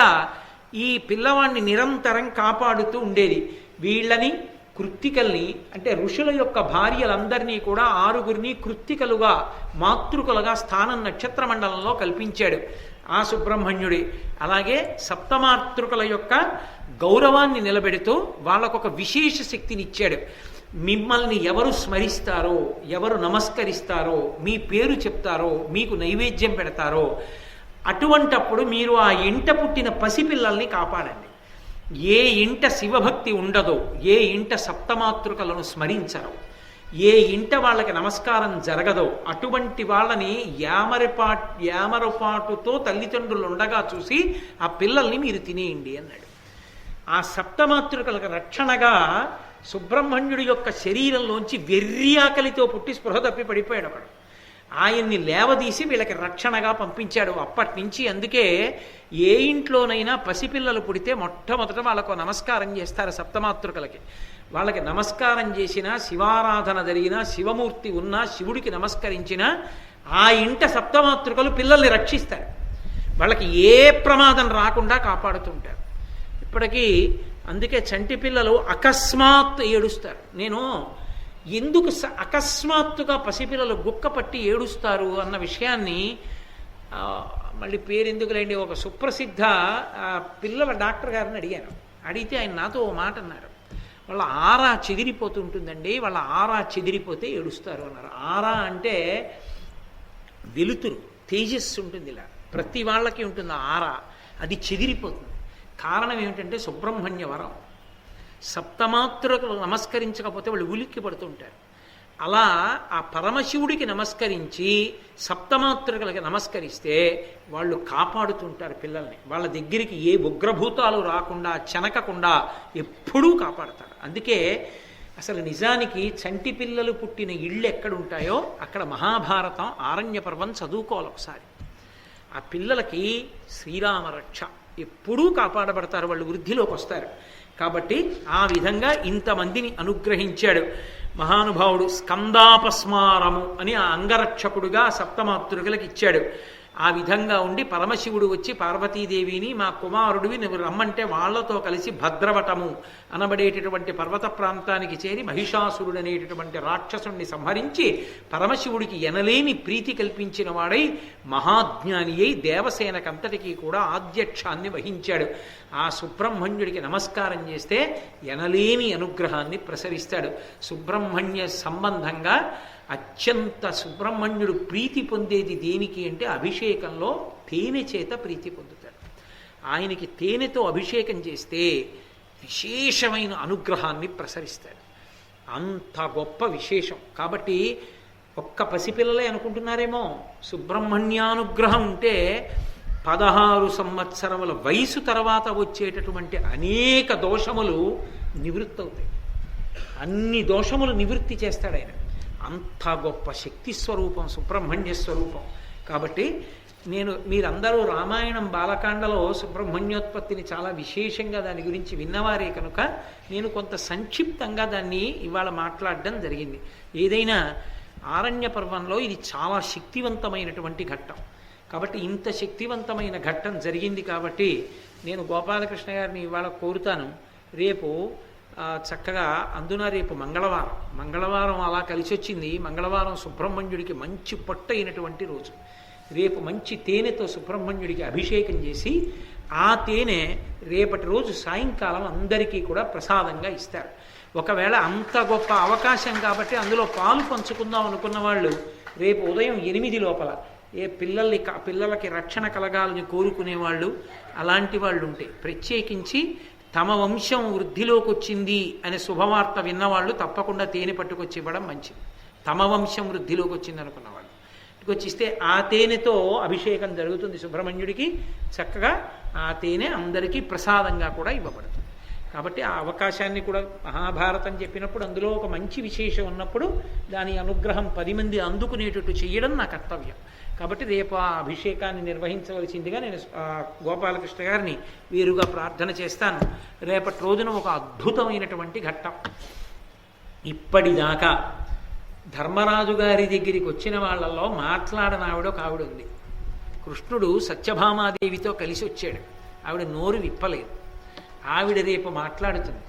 ఈ పిల్లవాడిని నిరంతరం కాపాడుతూ ఉండేది. వీళ్ళని కృత్తికల్ని, అంటే ఋషుల యొక్క భార్యలందరినీ కూడా 6గురిని కృత్తికలుగా మాతృకలుగా స్థానం నక్షత్ర మండలంలో కల్పించాడు ఆ సుబ్రహ్మణ్యుడి. అలాగే 7 మాతృకల యొక్క గౌరవాన్ని నిలబెడుతూ వాళ్ళకొక విశేష శక్తినిచ్చాడు. మిమ్మల్ని ఎవరు స్మరిస్తారో, ఎవరు నమస్కరిస్తారో, మీ పేరు చెప్తారో, మీకు నైవేద్యం పెడతారో అటువంటప్పుడు మీరు ఆ ఇంట పుట్టిన పసిపిల్లల్ని కాపాడండి. ఏ ఇంట శివభక్తి ఉండదో, ఏ ఇంట 7 మాతృకలను స్మరించరో, ఏ ఇంట వాళ్ళకి నమస్కారం జరగదో అటువంటి వాళ్ళని యామరపాటుతో తల్లిదండ్రులు ఉండగా చూసి ఆ పిల్లల్ని మీరు తినేయండి అన్నాడు. ఆ సప్తమాతృకలకు రక్షణగా సుబ్రహ్మణ్యుడి యొక్క శరీరంలోంచి వెర్రి ఆకలితో పుట్టి స్పృహ తప్పి పడిపోయాడు ఒకడు. ఆయన్ని లేవదీసి వీళ్ళకి రక్షణగా పంపించాడు. అప్పటి నుంచి అందుకే ఏ ఇంట్లోనైనా పసిపిల్లలు పుడితే మొట్టమొదట వాళ్ళకు నమస్కారం చేస్తారు సప్తమాతృకలకి. వాళ్ళకి నమస్కారం చేసినా, శివారాధన జరిగినా, శివమూర్తి ఉన్నా, శివుడికి నమస్కరించినా ఆ ఇంట సప్తమాతృకలు పిల్లల్ని రక్షిస్తారు. వాళ్ళకి ఏ ప్రమాదం రాకుండా కాపాడుతుంటారు. ఇప్పటికీ అందుకే చంటి పిల్లలు అకస్మాత్ ఏడుస్తారు. నేను ఎందుకు అకస్మాత్తుగా పసిపిల్లలు గుక్క పట్టి ఏడుస్తారు అన్న విషయాన్ని మళ్ళీ పేరెందుకులేండి ఒక సుప్రసిద్ధ పిల్లల డాక్టర్ గారిని అడిగాను. అడిగితే ఆయన నాతో ఓ మాట అన్నారు. వాళ్ళ ఆరా చెదిరిపోతుంటుందండి, వాళ్ళ ఆరా చెదిరిపోతే ఏడుస్తారు అన్నారు. ఆరా అంటే వెలుతురు, తేజస్సు ఉంటుంది, ఇలా ప్రతి వాళ్ళకి ఉంటుంది ఆరా. అది చెదిరిపోతుంది. కారణం ఏమిటంటే సుబ్రహ్మణ్య వరం. సప్తమాతృకలు నమస్కరించకపోతే వాళ్ళు ఉలిక్కి పడుతుంటారు. అలా ఆ పరమశివుడికి నమస్కరించి సప్తమాతృకలకి నమస్కరిస్తే వాళ్ళు కాపాడుతుంటారు పిల్లల్ని. వాళ్ళ దగ్గరికి ఏ ఉగ్రభూతాలు రాకుండా, చెనకకుండా ఎప్పుడూ కాపాడతారు. అందుకే అసలు నిజానికి చంటి పిల్లలు పుట్టిన ఇళ్ళు ఎక్కడుంటాయో అక్కడ మహాభారతం, ఆరణ్య పర్వం చదువుకోవాలి ఒకసారి. ఆ పిల్లలకి శ్రీరామ రక్ష ఎప్పుడూ కాపాడబడతారు, వాళ్ళు వృద్ధిలోకి వస్తారు. కాబట్టి ఆ విధంగా ఇంతమందిని అనుగ్రహించాడు మహానుభావుడు. స్కందాపస్మారము అని ఆ అంగరక్షకుడుగా సప్తమాతృకలకు ఇచ్చాడు. ఆ విధంగా ఉండి పరమశివుడు వచ్చి పార్వతీదేవిని, మా కుమారుడివి నువ్వు రమ్మంటే వాళ్లతో కలిసి భద్రవటము అనబడేటటువంటి పర్వత ప్రాంతానికి చేరి మహిషాసురుడు అనేటటువంటి రాక్షసుణ్ణి సంహరించి పరమశివుడికి ఎనలేని ప్రీతి కల్పించిన వాడై మహాజ్ఞాని అయి దేవసేనకంతటికీ కూడా ఆధ్యక్షాన్ని వహించాడు. ఆ సుబ్రహ్మణ్యుడికి నమస్కారం చేస్తే ఎనలేని అనుగ్రహాన్ని ప్రసరిస్తాడు. సుబ్రహ్మణ్య సంబంధంగా అత్యంత సుబ్రహ్మణ్యుడు ప్రీతి పొందేది దేనికి అంటే అభిషేకంలో తేనె చేత ప్రీతి పొందుతాడు. ఆయనకి తేనెతో అభిషేకం చేస్తే విశేషమైన అనుగ్రహాన్ని ప్రసరిస్తాడు. అంత గొప్ప విశేషం. కాబట్టి ఒక్క పసిపిల్లలే అనుకుంటున్నారేమో, సుబ్రహ్మణ్యానుగ్రహం ఉంటే 16 సంవత్సరముల వయసు తర్వాత వచ్చేటటువంటి అనేక దోషములు నివృత్తి అవుతాయి. అన్ని దోషములు నివృత్తి చేస్తాడు ఆయన. అంత గొప్ప శక్తి స్వరూపం సుబ్రహ్మణ్య స్వరూపం. కాబట్టి మీరందరూ రామాయణం బాలకాండలో సుబ్రహ్మణ్యోత్పత్తిని చాలా విశేషంగా దాని గురించి విన్నవారే కనుక నేను కొంత సంక్షిప్తంగా దాన్ని ఇవాళ మాట్లాడడం జరిగింది. ఏదైనా ఆరణ్య పర్వంలో ఇది చాలా శక్తివంతమైనటువంటి ఘట్టం. కాబట్టి ఇంత శక్తివంతమైన ఘట్టం జరిగింది కాబట్టి నేను గోపాలకృష్ణ గారిని ఇవాళ కోరుతాను, రేపు చక్కగా అందున రేపు మంగళవారం అలా కలిసి వచ్చింది. మంగళవారం సుబ్రహ్మణ్యుడికి మంచి పట్టు అయినటువంటి రోజు. రేపు మంచి తేనెతో సుబ్రహ్మణ్యుడికి అభిషేకం చేసి ఆ తేనె రేపటి రోజు సాయంకాలం అందరికీ కూడా ప్రసాదంగా ఇస్తారు. ఒకవేళ అంత గొప్ప అవకాశం కాబట్టి అందులో పాలు పంచుకుందాం అనుకున్న వాళ్ళు రేపు ఉదయం 8 లోపల పిల్లలకి రక్షణ కలగాలని కోరుకునేవాళ్ళు అలాంటి వాళ్ళు ఉంటే ప్రత్యేకించి తమ వంశం వృద్ధిలోకి వచ్చింది అనే శుభవార్త విన్నవాళ్ళు తప్పకుండా తేనె పట్టుకొచ్చి ఇవ్వడం మంచిది. తమ వంశం వృద్ధిలోకి వచ్చింది అనుకున్న వాళ్ళు పట్టుకొచ్చిస్తే ఆ తేనెతో అభిషేకం జరుగుతుంది సుబ్రహ్మణ్యుడికి. చక్కగా ఆ తేనె అందరికీ ప్రసాదంగా కూడా ఇవ్వబడుతుంది. కాబట్టి ఆ అవకాశాన్ని కూడా మహాభారతం చెప్పినప్పుడు అందులో ఒక మంచి విశేషం ఉన్నప్పుడు దాని అనుగ్రహం 10 మంది అందుకునేటట్టు చేయడం నా కర్తవ్యం. కాబట్టి రేపు ఆ అభిషేకాన్ని నిర్వహించవలసిందిగా నేను గోపాలకృష్ణ గారిని వీరుగా ప్రార్థన చేస్తాను. రేపటి రోజున ఒక అద్భుతమైనటువంటి ఘట్టం. ఇప్పటిదాకా ధర్మరాజు గారి దగ్గరికి వచ్చిన వాళ్ళల్లో మాట్లాడని ఒక ఆవిడ ఉంది. కృష్ణుడు సత్యభామాదేవితో కలిసి వచ్చాడు. ఆవిడ నోరు విప్పలేదు. ఆవిడ రేపు మాట్లాడుతుంది.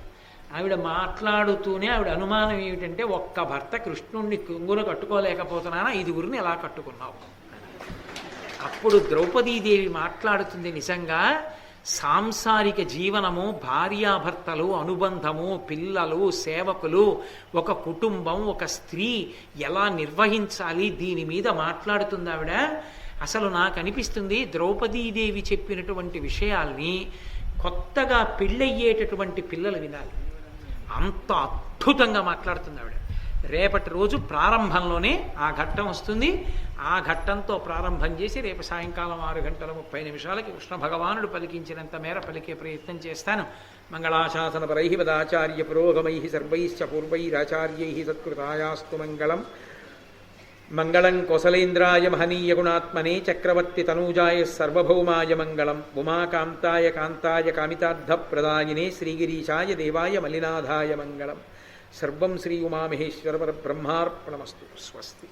ఆవిడ మాట్లాడుతూనే ఆవిడ అనుమానం ఏమిటంటే, ఒక్క భర్త కృష్ణుణ్ణి కొంగున కట్టుకోలేకపోతున్నానా, 5గురిని ఎలా కట్టుకున్నావు? అప్పుడు ద్రౌపదీదేవి మాట్లాడుతుంది, నిజంగా సాంసారిక జీవనము, భార్యాభర్తలు, అనుబంధము, పిల్లలు, సేవకులు, ఒక కుటుంబం, ఒక స్త్రీ ఎలా నిర్వహించాలి దీని మీద మాట్లాడుతుంది ఆవిడ. అసలు నాకు అనిపిస్తుంది ద్రౌపదీదేవి చెప్పినటువంటి విషయాల్ని కొత్తగా పెళ్ళయ్యేటటువంటి పిల్లలు వినాలి. అంత అద్భుతంగా మాట్లాడుతుంది ఆవిడ. రేపటి రోజు ప్రారంభంలోనే ఆ ఘట్టం వస్తుంది. ఆ ఘట్టంతో ప్రారంభం చేసి రేపు సాయంకాలం 6:30 కృష్ణ భగవానుడు పలికించినంత మేర పలికే ప్రయత్నం చేస్తాను. మంగళాశాసనపరై వదాచార్య పురోగమై సర్వైశ్చ పూర్వైరాచార్యై సత్కృతాయాస్తు మంగళం. మంగళం కోసలేంద్రాయ మహనీయ గుణాత్మనే చక్రవర్తి తనూజాయ సర్వభౌమాయ మంగళం. ఉమాకాంతాయ కాంతాయ కామితార్థప్రదాయినే శ్రీగిరీశాయ దేవాయ మలినాథాయ మంగళం. సర్వం శ్రీ ఉమామహేశ్వర పరబ్రహ్మార్పణమస్తు. స్వస్తి.